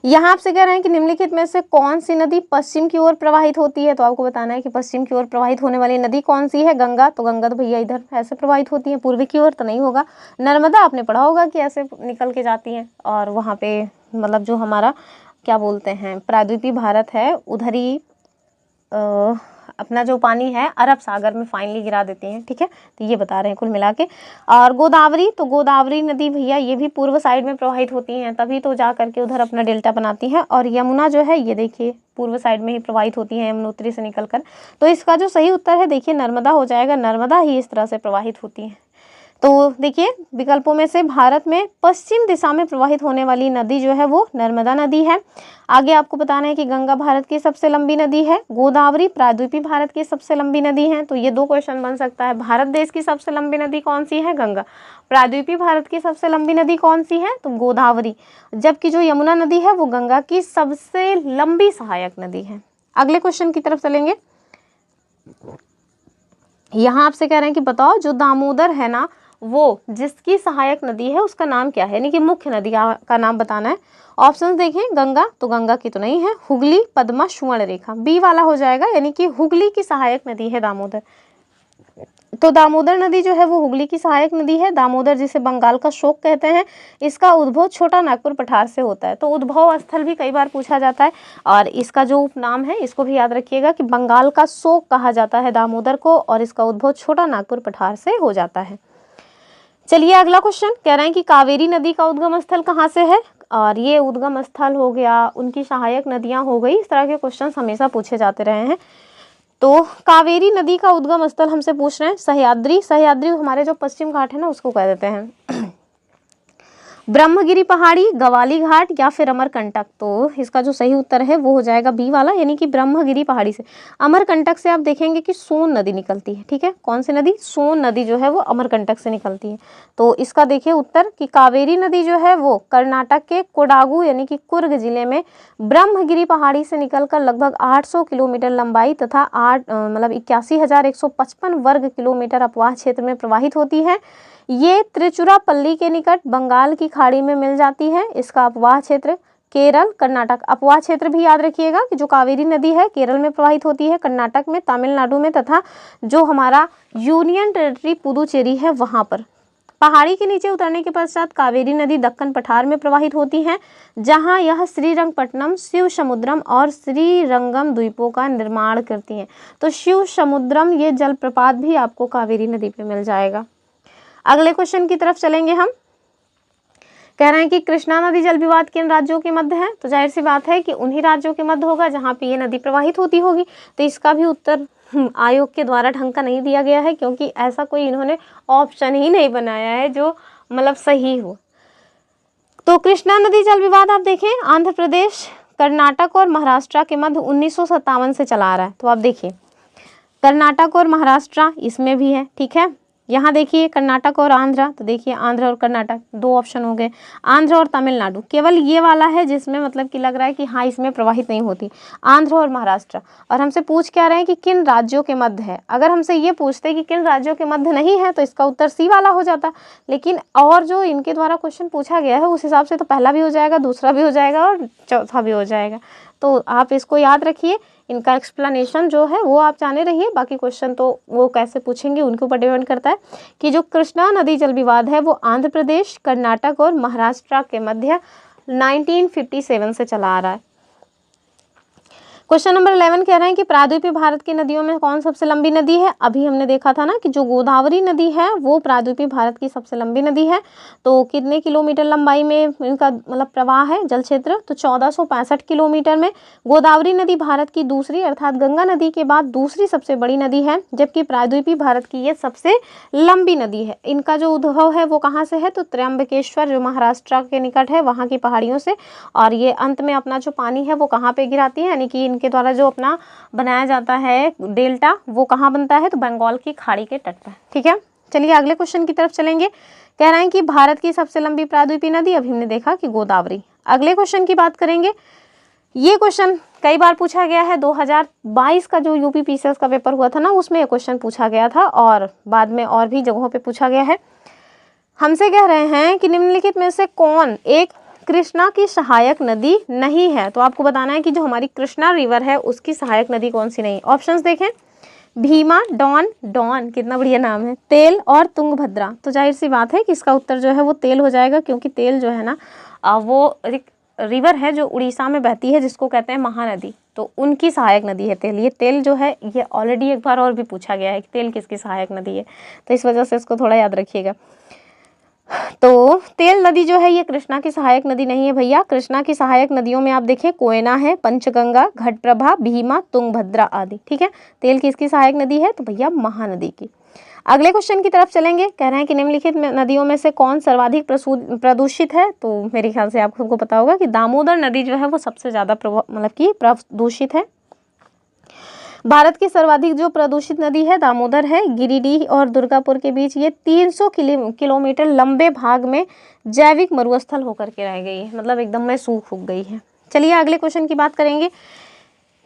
यहाँ आपसे कह रहे हैं कि निम्नलिखित में से कौन सी नदी पश्चिम की ओर प्रवाहित होती है, तो आपको बताना है कि पश्चिम की ओर प्रवाहित होने वाली नदी कौन सी है। गंगा, तो गंगा तो भैया इधर ऐसे प्रवाहित होती है, पूर्वी की ओर तो नहीं होगा। नर्मदा आपने पढ़ा होगा कि ऐसे निकल के जाती हैं, और वहाँ पे मतलब जो हमारा क्या बोलते हैं प्रायद्वीपीय भारत है उधर ही अपना जो पानी है अरब सागर में फाइनली गिरा देती हैं। ठीक है, तो ये बता रहे हैं कुल मिला के। और गोदावरी, तो गोदावरी नदी भैया ये भी पूर्व साइड में प्रवाहित होती हैं, तभी तो जा करके उधर अपना डेल्टा बनाती हैं। और यमुना जो है ये देखिए पूर्व साइड में ही प्रवाहित होती है, यमुनोत्री से निकलकर। तो इसका जो सही उत्तर है देखिए नर्मदा हो जाएगा, नर्मदा ही इस तरह से प्रवाहित होती है। तो देखिए विकल्पों में से भारत में पश्चिम दिशा में प्रवाहित होने वाली नदी जो है वो नर्मदा नदी है। आगे आपको बताना है कि गंगा भारत की सबसे लंबी नदी है, गोदावरी प्रायद्वीपीय भारत की सबसे लंबी नदी है। तो ये दो क्वेश्चन बन सकता है। भारत देश की सबसे लंबी नदी कौन सी है? गंगा। प्रायद्वीपीय भारत की सबसे लंबी नदी कौन सी है? तो गोदावरी। जबकि जो यमुना नदी है वो गंगा की सबसे लंबी सहायक नदी है। अगले क्वेश्चन की तरफ चलेंगे। यहाँ आपसे कह रहे हैं कि बताओ जो दामोदर है ना वो जिसकी सहायक नदी है उसका नाम क्या है, यानी कि मुख्य नदी का नाम बताना है। ऑप्शंस देखें, गंगा, तो गंगा की तो नहीं है, हुगली, पद्मा, सुवर्णरेखा, बी वाला हो जाएगा, यानी कि हुगली की सहायक नदी है दामोदर। तो दामोदर नदी जो है वो हुगली की सहायक नदी है। दामोदर जिसे बंगाल का शोक कहते हैं, इसका उद्भव छोटा नागपुर पठार से होता है। तो उद्भव स्थल भी कई बार पूछा जाता है, और इसका जो उपनाम है इसको भी याद रखिएगा कि बंगाल का शोक कहा जाता है दामोदर को, और इसका उद्भव छोटा नागपुर पठार से हो जाता है। चलिए अगला क्वेश्चन कह रहे हैं कि कावेरी नदी का उद्गम स्थल कहाँ से है, और ये उद्गम स्थल हो गया, उनकी सहायक नदियां हो गई। इस तरह के क्वेश्चन हमेशा पूछे जाते रहे हैं। तो कावेरी नदी का उद्गम स्थल हमसे पूछ रहे हैं सह्याद्री। सह्याद्री हमारे जो पश्चिम घाट है ना उसको कह देते हैं। ब्रह्मगिरी पहाड़ी, गवाली घाट या फिर अमरकंटक, तो इसका जो सही उत्तर है वो हो जाएगा बी वाला, यानी कि ब्रह्मगिरी पहाड़ी से। अमरकंटक से आप देखेंगे कि सोन नदी निकलती है। ठीक है, कौन सी नदी? सोन नदी जो है वो अमरकंटक से निकलती है। तो इसका देखिए उत्तर कि कावेरी नदी जो है वो कर्नाटक के कोडागु यानी कि कुर्ग जिले में ब्रह्मगिरी पहाड़ी से निकलकर लगभग 800 किलोमीटर लंबाई तथा 81,155 वर्ग किलोमीटर अपवाह क्षेत्र में प्रवाहित होती है। ये त्रिचुरापल्ली के निकट बंगाल की खाड़ी में मिल जाती है। इसका अपवाह क्षेत्र केरल, कर्नाटक। अपवाह क्षेत्र भी याद रखिएगा कि जो कावेरी नदी है केरल में प्रवाहित होती है, कर्नाटक में, तमिलनाडु में, तथा जो हमारा यूनियन टेरिटरी पुदुचेरी है वहां पर। पहाड़ी के नीचे उतरने के पश्चात कावेरी नदी दक्कन पठार में प्रवाहित होती है, जहां यह श्रीरंगपट्टनम, शिव समुद्रम और श्रीरंगम द्वीपों का निर्माण करती है। तो शिव समुद्रम ये जलप्रपात भी आपको कावेरी नदी पे मिल जाएगा। अगले क्वेश्चन की तरफ चलेंगे हम। कह रहे हैं कि कृष्णा नदी जल विवाद किन राज्यों के मध्य है, तो जाहिर सी बात है कि उन्हीं राज्यों के मध्य होगा जहां पे ये नदी प्रवाहित होती होगी। तो इसका भी उत्तर आयोग के द्वारा ढंग का नहीं दिया गया है, क्योंकि ऐसा कोई इन्होंने ऑप्शन ही नहीं बनाया है जो मतलब सही हो। तो कृष्णा नदी जल विवाद आप देखें आंध्र प्रदेश, कर्नाटक और महाराष्ट्र के मध्य 1957 से चला आ रहा है। तो आप देखिए कर्नाटक और महाराष्ट्र इसमें भी है। ठीक है, यहाँ देखिए कर्नाटक और आंध्र, तो देखिए आंध्र और कर्नाटक दो ऑप्शन हो गए। आंध्र और तमिलनाडु केवल ये वाला है जिसमें मतलब कि लग रहा है कि हाँ इसमें प्रवाहित नहीं होती, आंध्र और महाराष्ट्र। और हमसे पूछ क्या रहे हैं कि किन राज्यों के मध्य है। अगर हमसे ये पूछते कि किन राज्यों के मध्य नहीं है तो इसका उत्तर सी वाला हो जाता, लेकिन और जो इनके द्वारा क्वेश्चन पूछा गया है उस हिसाब से तो पहला भी हो जाएगा, दूसरा भी हो जाएगा और चौथा भी हो जाएगा। तो आप इसको याद रखिए, इनका एक्सप्लेनेशन जो है वो आप जाने रहिए, बाकी क्वेश्चन तो वो कैसे पूछेंगे उनके ऊपर डिपेंड करता है। कि जो कृष्णा नदी जल विवाद है वो आंध्र प्रदेश, कर्नाटक और महाराष्ट्र के मध्य 1957 से चला आ रहा है। क्वेश्चन नंबर 11 कह रहे हैं कि प्रायद्वीपीय भारत की नदियों में कौन सबसे लंबी नदी है। अभी हमने देखा था ना कि जो गोदावरी नदी है वो प्रायद्वीपीय भारत की सबसे लंबी नदी है। तो कितने किलोमीटर लंबाई में इनका मतलब प्रवाह है जल क्षेत्र, तो 1465 किलोमीटर में। गोदावरी नदी भारत की दूसरी अर्थात गंगा नदी के बाद दूसरी सबसे बड़ी नदी है, जबकि प्रायद्वीपीय भारत की ये सबसे लंबी नदी है। इनका जो उद्भव है वो कहाँ से है, तो त्र्यंबकेश्वर जो महाराष्ट्र के निकट है वहाँ की पहाड़ियों से, और ये अंत में अपना जो पानी है वो कहाँ पे गिराती है, यानी कि इनके द्वारा जो अपना बनाया जाता है डेल्टा, वो कहाँ बनता है, तो बंगाल की खाड़ी के तट पर। ठीक है, चलिए अगले क्वेश्चन की तरफ चलेंगे। कह रहे हैं कि भारत की सबसे लंबी प्रायद्वीपीय नदी, अभी हमने देखा कि गोदावरी। अगले क्वेश्चन की बात करेंगे। ये क्वेश्चन कई बार पूछा गया है, 2022 का जो यूपी पीसीएस का पेपर हुआ था ना, उसमें ये क्वेश्चन पूछा गया था और बाद में और भी जगहों पे पूछा गया है। हमसे कह रहे हैं कि निम्नलिखित में से कौन एक कृष्णा की सहायक नदी नहीं है। तो आपको बताना है कि जो हमारी कृष्णा रिवर है उसकी सहायक नदी कौन सी नहीं। ऑप्शंस देखें, भीमा, डॉन, डॉन कितना बढ़िया नाम है, तेल और तुंगभद्रा। तो जाहिर सी बात है कि इसका उत्तर जो है वो तेल हो जाएगा, क्योंकि तेल जो है ना वो एक रिवर है जो उड़ीसा में बहती है, जिसको कहते हैं महानदी, तो उनकी सहायक नदी है तेल। ये तेल जो है ये ऑलरेडी एक बार और भी पूछा गया है कि तेल किसकी सहायक नदी है, तो इस वजह से इसको थोड़ा याद रखिएगा। तो तेल नदी जो है ये कृष्णा की सहायक नदी नहीं है भैया। कृष्णा की सहायक नदियों में आप देखें कोयना है, पंचगंगा, घटप्रभा, भीमा, तुंगभद्रा आदि। ठीक है, तेल किसकी सहायक नदी है, तो भैया महानदी की। अगले क्वेश्चन की तरफ चलेंगे। कह रहे हैं कि निम्नलिखित नदियों में से कौन सर्वाधिक प्रदूषित है। तो मेरे ख्याल से आप सबको पता होगा कि दामोदर नदी जो है वो सबसे ज़्यादा मतलब कि प्रदूषित है। भारत की सर्वाधिक जो प्रदूषित नदी है दामोदर है। गिरिडीह और दुर्गापुर के बीच ये 300 किलोमीटर लंबे भाग में जैविक मरुस्थल होकर के रह गई है, मतलब एकदम में सूख गई है। चलिए अगले क्वेश्चन की बात करेंगे।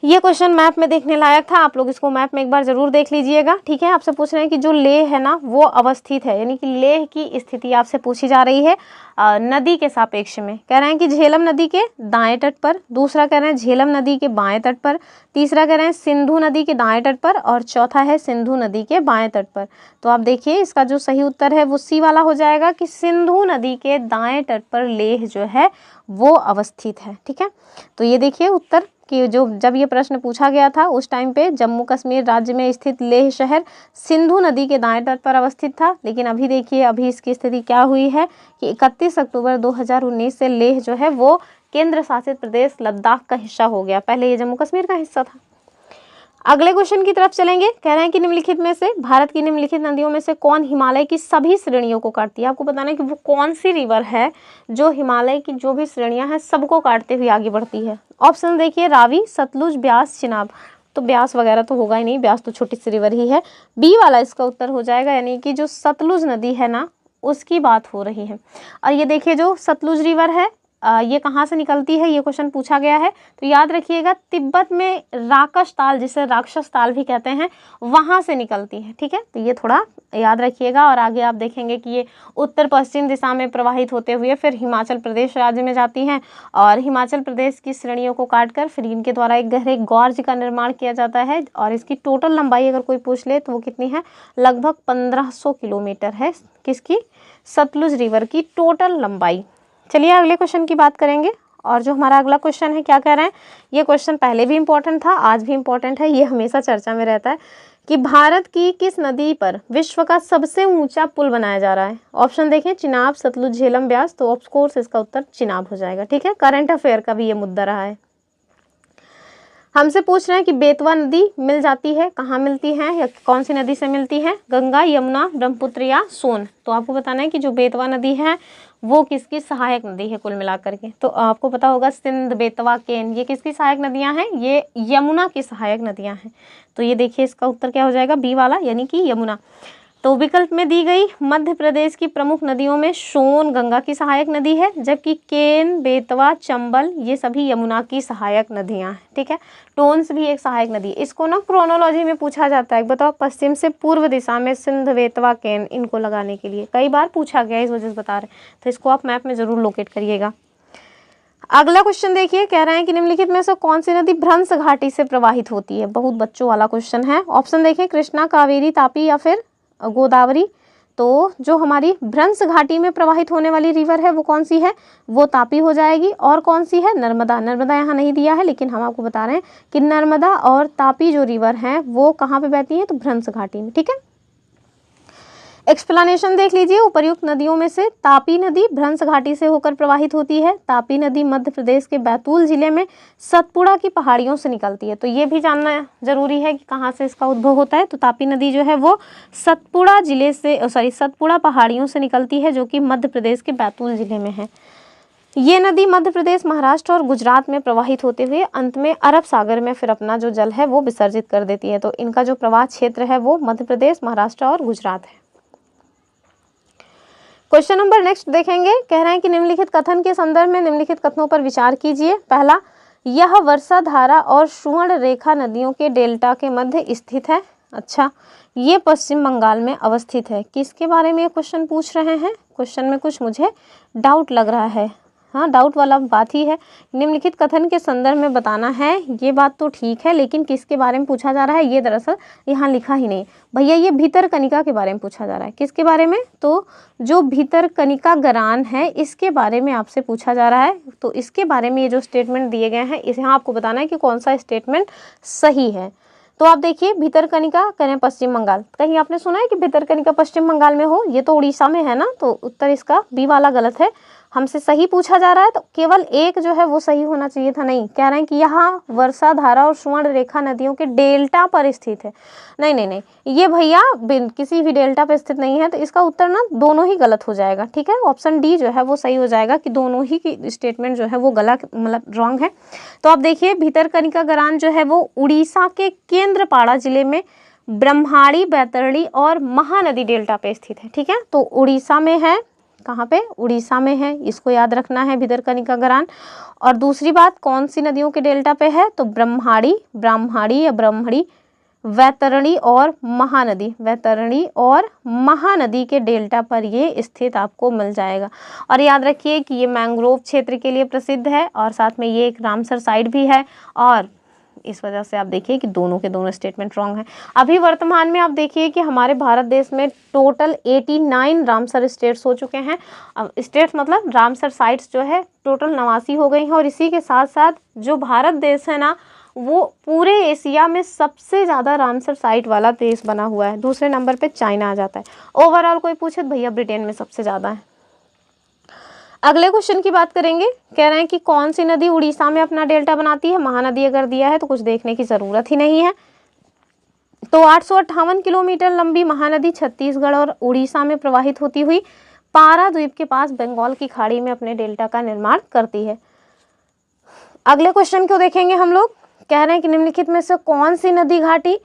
ये क्वेश्चन मैप में देखने लायक था, आप लोग इसको मैप में एक बार जरूर देख लीजिएगा। ठीक है, आपसे पूछ रहे हैं कि जो लेह है ना वो अवस्थित है, यानी कि लेह की स्थिति आपसे पूछी जा रही है नदी के सापेक्ष में। कह रहे हैं कि झेलम नदी के दाएं तट पर, दूसरा कह रहे हैं झेलम नदी के बाएं तट पर, तीसरा कह रहे हैं सिंधु नदी के दाएं तट पर, और चौथा है सिंधु नदी के बाएं तट पर। तो आप देखिए इसका जो सही उत्तर है वो सी वाला हो जाएगा कि सिंधु नदी के दाएं तट पर लेह जो है वो अवस्थित है। ठीक है, तो ये देखिए उत्तर कि जो जब ये प्रश्न पूछा गया था उस टाइम पे जम्मू कश्मीर राज्य में स्थित लेह शहर सिंधु नदी के दाएं तट पर अवस्थित था। लेकिन अभी देखिए अभी इसकी स्थिति क्या हुई है कि 31 अक्टूबर 2019 से लेह जो है वो केंद्र शासित प्रदेश लद्दाख का हिस्सा हो गया। पहले ये जम्मू कश्मीर का हिस्सा था। अगले क्वेश्चन की तरफ चलेंगे। कह रहे हैं कि निम्नलिखित में से भारत की निम्नलिखित नदियों में से कौन हिमालय की सभी श्रेणियों को काटती है। आपको बताना है कि वो कौन सी रिवर है जो हिमालय की जो भी श्रेणियां हैं सबको काटते हुए आगे बढ़ती है। ऑप्शन देखिए, रावी, सतलुज, ब्यास, चिनाब। तो ब्यास वगैरह तो होगा ही नहीं, ब्यास तो छोटी सी रिवर ही है। बी वाला इसका उत्तर हो जाएगा, यानी कि जो सतलुज नदी है ना उसकी बात हो रही है। और ये देखिए जो सतलुज रिवर है ये कहाँ से निकलती है, ये क्वेश्चन पूछा गया है। तो याद रखिएगा तिब्बत में राकश ताल, जिसे राक्षस ताल भी कहते हैं, वहाँ से निकलती है। ठीक है, तो ये थोड़ा याद रखिएगा। और आगे आप देखेंगे कि ये उत्तर पश्चिम दिशा में प्रवाहित होते हुए फिर हिमाचल प्रदेश राज्य में जाती हैं, और हिमाचल प्रदेश की श्रेणियों को काटकर फिर इनके द्वारा एक गहरे गॉर्ज का निर्माण किया जाता है। और इसकी टोटल लंबाई अगर कोई पूछ ले तो वो कितनी है, लगभग 1500 किलोमीटर है। किसकी, सतलुज रिवर की टोटल लंबाई। चलिए अगले क्वेश्चन की बात करेंगे। और जो हमारा अगला क्वेश्चन है क्या कह रहे हैं, ये क्वेश्चन पहले भी इम्पोर्टेंट था, आज भी इम्पोर्टेंट है, ये हमेशा चर्चा में रहता है कि भारत की किस नदी पर विश्व का सबसे ऊंचा पुल बनाया जा रहा है। ऑप्शन देखें, चिनाब, सतलुज, झेलम, ब्यास। तो ऑफ कोर्स इसका उत्तर चिनाब हो जाएगा। ठीक है, करंट अफेयर का भी ये मुद्दा रहा है। हमसे पूछ रहे हैं कि बेतवा नदी मिल जाती है, कहाँ मिलती है या कौन सी नदी से मिलती है, गंगा, यमुना, ब्रह्मपुत्र या सोन। तो आपको बताना है कि जो बेतवा नदी है वो किसकी सहायक नदी है कुल मिलाकर के। तो आपको पता होगा सिंध, बेतवा, केन, ये किसकी सहायक नदियां हैं, ये यमुना की सहायक नदियां हैं। तो ये देखिए इसका उत्तर क्या हो जाएगा, बी वाला, यानी कि यमुना। तो विकल्प में दी गई मध्य प्रदेश की प्रमुख नदियों में सोन गंगा की सहायक नदी है, जबकि केन, बेतवा, चंबल ये सभी यमुना की सहायक नदियां हैं। ठीक है, टोन्स भी एक सहायक नदी है। इसको ना क्रोनोलॉजी में पूछा जाता है, बताओ पश्चिम से पूर्व दिशा में सिंध, बेतवा, केन, इनको लगाने के लिए कई बार पूछा गया, इस वजह से बता रहे। तो इसको आप मैप में जरूर लोकेट करिएगा। अगला क्वेश्चन देखिए, कह रहे हैं कि निम्नलिखित में से कौन सी नदी भ्रंश घाटी से प्रवाहित होती है। बहुत बच्चों वाला क्वेश्चन है। ऑप्शन देखें, कृष्णा, कावेरी, तापी या फिर गोदावरी। तो जो हमारी भ्रंश घाटी में प्रवाहित होने वाली रिवर है वो कौन सी है, वो तापी हो जाएगी। और कौन सी है, नर्मदा। नर्मदा यहाँ नहीं दिया है, लेकिन हम आपको बता रहे हैं कि नर्मदा और तापी जो रिवर हैं वो कहाँ पे बहती हैं, तो भ्रंश घाटी में। ठीक है, एक्सप्लेनेशन देख लीजिए। उपर्युक्त नदियों में से तापी नदी भ्रंश घाटी से होकर प्रवाहित होती है। तापी नदी मध्य प्रदेश के बैतूल जिले में सतपुड़ा की पहाड़ियों से निकलती है। तो ये भी जानना जरूरी है कि कहाँ से इसका उद्भव होता है। तो तापी नदी जो है वो सतपुड़ा जिले से सतपुड़ा पहाड़ियों से निकलती है, जो कि मध्य प्रदेश के बैतूल जिले में है। ये नदी मध्य प्रदेश, महाराष्ट्र और गुजरात में प्रवाहित होते हुए अंत में अरब सागर में फिर अपना जो जल है वो विसर्जित कर देती है। तो इनका जो प्रवाह क्षेत्र है वो मध्य प्रदेश, महाराष्ट्र और गुजरात है। क्वेश्चन नंबर नेक्स्ट देखेंगे, कह रहे हैं कि निम्नलिखित कथन के संदर्भ में निम्नलिखित कथनों पर विचार कीजिए। पहला, यह वर्षा धारा और सुवर्ण रेखा नदियों के डेल्टा के मध्य स्थित है। अच्छा, ये पश्चिम बंगाल में अवस्थित है। किसके बारे में ये क्वेश्चन पूछ रहे हैं? क्वेश्चन में कुछ मुझे डाउट लग रहा है। हाँ, डाउट वाला बात ही है। निम्नलिखित कथन के संदर्भ में बताना है, ये बात तो ठीक है, लेकिन किसके बारे में पूछा जा रहा है ये दरअसल यहाँ लिखा ही नहीं भैया। ये भितरकनिका के बारे में पूछा जा रहा है। किसके बारे में? तो जो भितरकनिका गरान है इसके बारे में आपसे पूछा जा रहा है। तो इसके बारे में ये जो स्टेटमेंट दिए गए हैं इस यहाँ आपको बताना है कि कौन सा स्टेटमेंट सही है। तो आप देखिए, भितरकनिका करें पश्चिम बंगाल, कहीं आपने सुना है कि भितरकनिका पश्चिम बंगाल में हो? ये तो उड़ीसा में है ना, तो उत्तर इसका बी वाला गलत है। हमसे सही पूछा जा रहा है तो केवल एक जो है वो सही होना चाहिए था। नहीं, कह रहे हैं कि यहाँ वर्षा धारा और सुवर्ण रेखा नदियों के डेल्टा पर स्थित है। नहीं नहीं नहीं, ये भैया किसी भी डेल्टा पर स्थित नहीं है। तो इसका उत्तर ना दोनों ही गलत हो जाएगा। ठीक है, ऑप्शन डी जो है वो सही हो जाएगा कि दोनों ही की स्टेटमेंट जो है वो गलत, मतलब रॉन्ग है। तो आप देखिए, भितरकनिका गरान जो है वो उड़ीसा के केंद्रपाड़ा जिले में ब्रह्माणी, बैतरणी और महानदी डेल्टा पे स्थित है। ठीक है, तो उड़ीसा में है। कहाँ पे? उड़ीसा में है, इसको याद रखना है भितरकनिका गरान। और दूसरी बात, कौन सी नदियों के डेल्टा पे है? तो ब्रह्माणी, ब्राह्मणी या ब्रह्मणी, वैतरणी और महानदी, वैतरणी और महानदी के डेल्टा पर ये स्थित आपको मिल जाएगा। और याद रखिए कि ये मैंग्रोव क्षेत्र के लिए प्रसिद्ध है और साथ में ये एक रामसर साइट भी है। और इस वजह से आप देखिए कि दोनों के दोनों स्टेटमेंट रॉन्ग हैं। अभी वर्तमान में आप देखिए कि हमारे भारत देश में टोटल 89 रामसर स्टेट्स हो चुके हैं। अब स्टेट्स मतलब रामसर साइट्स जो है टोटल 89 हो गई हैं। और इसी के साथ साथ जो भारत देश है ना, वो पूरे एशिया में सबसे ज़्यादा रामसर साइट वाला देश बना हुआ है। दूसरे नंबर पे चाइना आ जाता है। ओवरऑल कोई पूछे तो भैया ब्रिटेन में सबसे ज़्यादा है। अगले क्वेश्चन की बात करेंगे, कह रहे हैं कि कौन सी नदी उड़ीसा में अपना डेल्टा बनाती है? महानदी अगर दिया है तो कुछ देखने की ज़रूरत ही नहीं है। तो 858 किलोमीटर लंबी महानदी छत्तीसगढ़ और उड़ीसा में प्रवाहित होती हुई पाराद्वीप के पास बंगाल की खाड़ी में अपने डेल्टा का निर्माण करती है। अगले क्वेश्चन को देखेंगे हम लोग, कह रहे हैं कि निम्नलिखित में से कौन सी नदी घाटी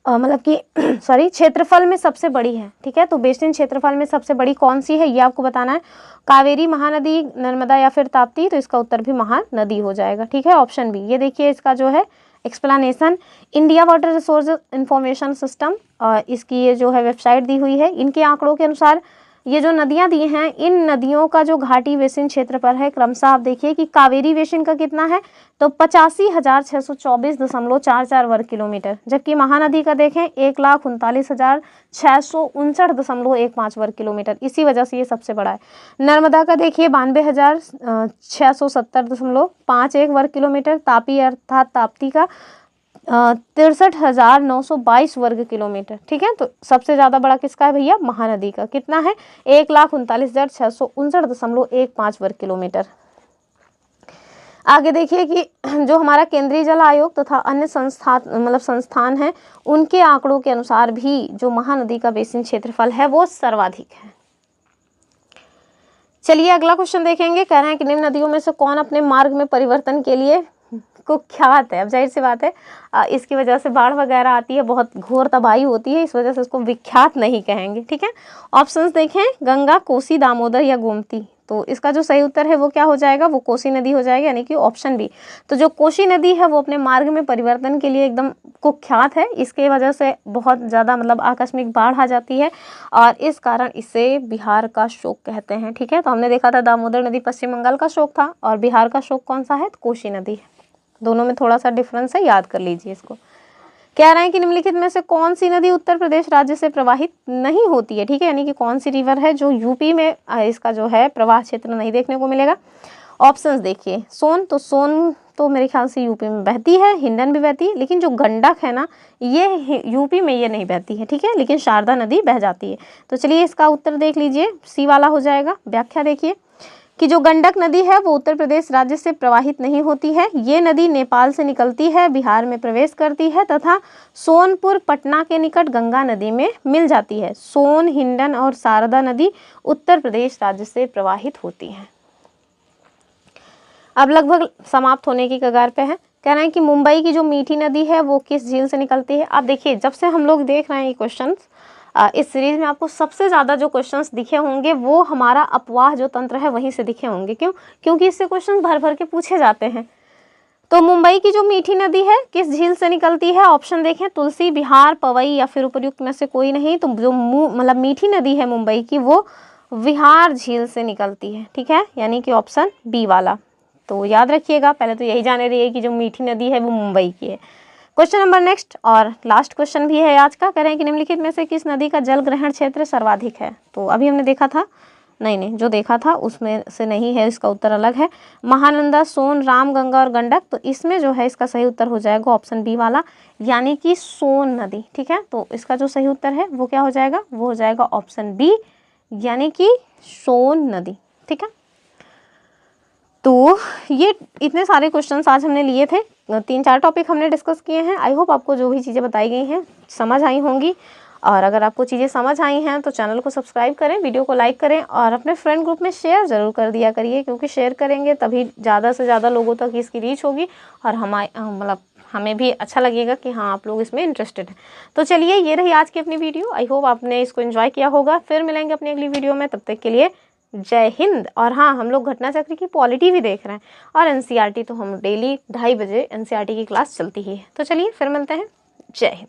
मतलब कि सॉरी क्षेत्रफल में सबसे बड़ी है। ठीक है, तो बेसिन क्षेत्रफल में सबसे बड़ी कौन सी है ये आपको बताना है। कावेरी, महानदी, नर्मदा या फिर ताप्ती? तो इसका उत्तर भी महानदी हो जाएगा। ठीक है, ऑप्शन बी। ये देखिए इसका जो है explanation, India water resource information system, इसकी ये जो है वेबसाइट दी हुई है। इनके आंकड़ों के अनुसार ये जो नदियां दी हैं, इन नदियों का जो घाटी बेसिन क्षेत्र पर है क्रमशः आप देखिए कि कावेरी बेसिन का कितना है? तो 85,624.44 वर्ग किलोमीटर, जबकि महानदी का देखें 1,39,659.15 वर्ग किलोमीटर। इसी वजह से ये सबसे बड़ा है। नर्मदा का देखिए 92,670.51 वर्ग किलोमीटर। तापी अर्थात ताप्ती का 63,922 वर्ग किलोमीटर। ठीक है, तो सबसे ज़्यादा बड़ा किसका है भैया? महानदी का। कितना है? 1,39,659.15 वर्ग किलोमीटर। आगे देखिए कि जो हमारा केंद्रीय जल आयोग तथा अन्य संस्थान हैं, उनके आंकड़ों के अनुसार भी जो महानदी का बेसिन क्षेत्रफल है वो सर्वाधिक है। चलिए अगला क्वेश्चन देखेंगे, कह रहे हैं कि निम्न नदियों में से कौन अपने मार्ग में परिवर्तन के लिए कुख्यात है? अब जाहिर सी बात है, इसकी वजह से बाढ़ वगैरह आती है, बहुत घोर तबाही होती है, इस वजह से इसको विख्यात नहीं कहेंगे। ठीक है, ऑप्शंस देखें, गंगा, कोसी, दामोदर या गोमती? तो इसका जो सही उत्तर है वो क्या हो जाएगा? वो कोसी नदी हो जाएगी, यानी कि ऑप्शन बी। तो जो कोसी नदी है वो अपने मार्ग में परिवर्तन के लिए एकदम कुख्यात है। इसके वजह से बहुत ज़्यादा मतलब आकस्मिक बाढ़ आ जाती है और इस कारण इसे बिहार का शोक कहते हैं। ठीक है, तो हमने देखा था दामोदर नदी पश्चिम बंगाल का शोक था और बिहार का शोक कौन सा है? तो कोसी नदी है। दोनों में थोड़ा सा डिफरेंस है, याद कर लीजिए इसको। कह रहे हैं कि निम्नलिखित में से कौन सी नदी उत्तर प्रदेश राज्य से प्रवाहित नहीं होती है? ठीक है, यानी कि कौन सी रिवर है जो यूपी में इसका जो है प्रवाह क्षेत्र नहीं देखने को मिलेगा। ऑप्शंस देखिए, सोन तो मेरे ख्याल से यूपी में बहती है, हिंडन भी बहती है, लेकिन जो गंडक है ना ये यूपी में ये नहीं बहती है। ठीक है, लेकिन शारदा नदी बह जाती है। तो चलिए इसका उत्तर देख लीजिए, सी वाला हो जाएगा। व्याख्या देखिए कि जो गंडक नदी है वो उत्तर प्रदेश राज्य से प्रवाहित नहीं होती है। ये नदी नेपाल से निकलती है, बिहार में प्रवेश करती है तथा सोनपुर, पटना के निकट गंगा नदी में मिल जाती है। सोन, हिंडन और शारदा नदी उत्तर प्रदेश राज्य से प्रवाहित होती हैं। अब लगभग समाप्त होने की कगार पे है। कह रहे हैं कि मुंबई की जो मीठी नदी है वो किस झील से निकलती है। आप देखिए, जब से हम लोग देख रहे हैं ये क्वेश्चंस, इस सीरीज में आपको सबसे ज़्यादा जो क्वेश्चंस दिखे होंगे वो हमारा अपवाह जो तंत्र है वहीं से दिखे होंगे। क्यों? क्योंकि इससे क्वेश्चन भर भर के पूछे जाते हैं। तो मुंबई की जो मीठी नदी है किस झील से निकलती है? ऑप्शन देखें, तुलसी, बिहार, पवई या फिर उपर्युक्त में से कोई नहीं। तो जो मतलब मीठी नदी है मुंबई की वो विहार झील से निकलती है। ठीक है, यानी कि ऑप्शन बी वाला। तो याद रखिएगा, पहले तो यही जाने रहिए कि जो मीठी नदी है वो मुंबई की है। क्वेश्चन नंबर नेक्स्ट और लास्ट क्वेश्चन भी है आज का। कह रहे हैं कि निम्नलिखित में से किस नदी का जल ग्रहण क्षेत्र सर्वाधिक है? तो अभी हमने देखा था, नहीं जो देखा था उसमें से नहीं है, इसका उत्तर अलग है। महानंदा, सोन, राम, गंगा और गंडक। तो इसमें जो है इसका सही उत्तर हो जाएगा ऑप्शन बी वाला, यानी कि सोन नदी। ठीक है, तो इसका जो सही उत्तर है वो क्या हो जाएगा? वो हो जाएगा ऑप्शन बी, यानी कि सोन नदी। ठीक है, तो ये इतने सारे क्वेश्चंस आज हमने लिए थे, 3-4 टॉपिक हमने डिस्कस किए हैं। आई होप आपको जो भी चीज़ें बताई गई हैं समझ आई होंगी। और अगर आपको चीज़ें समझ आई हैं तो चैनल को सब्सक्राइब करें, वीडियो को लाइक करें और अपने फ्रेंड ग्रुप में शेयर ज़रूर कर दिया करिए, क्योंकि शेयर करेंगे तभी ज़्यादा से ज़्यादा लोगों तक इसकी रीच होगी और हमें भी अच्छा लगेगा कि हाँ आप लोग इसमें इंटरेस्टेड हैं। तो चलिए, ये रही आज की अपनी वीडियो। आई होप आपने इसको एंजॉय किया होगा। फिर मिलेंगे अपनी अगली वीडियो में, तब तक के लिए जय हिंद। और हाँ, हम लोग घटना चक्र की पॉलिटी भी देख रहे हैं और एनसीईआरटी तो हम डेली 2:30 बजे एनसीईआरटी की क्लास चलती ही है। तो चलिए फिर मिलते हैं। जय हिंद।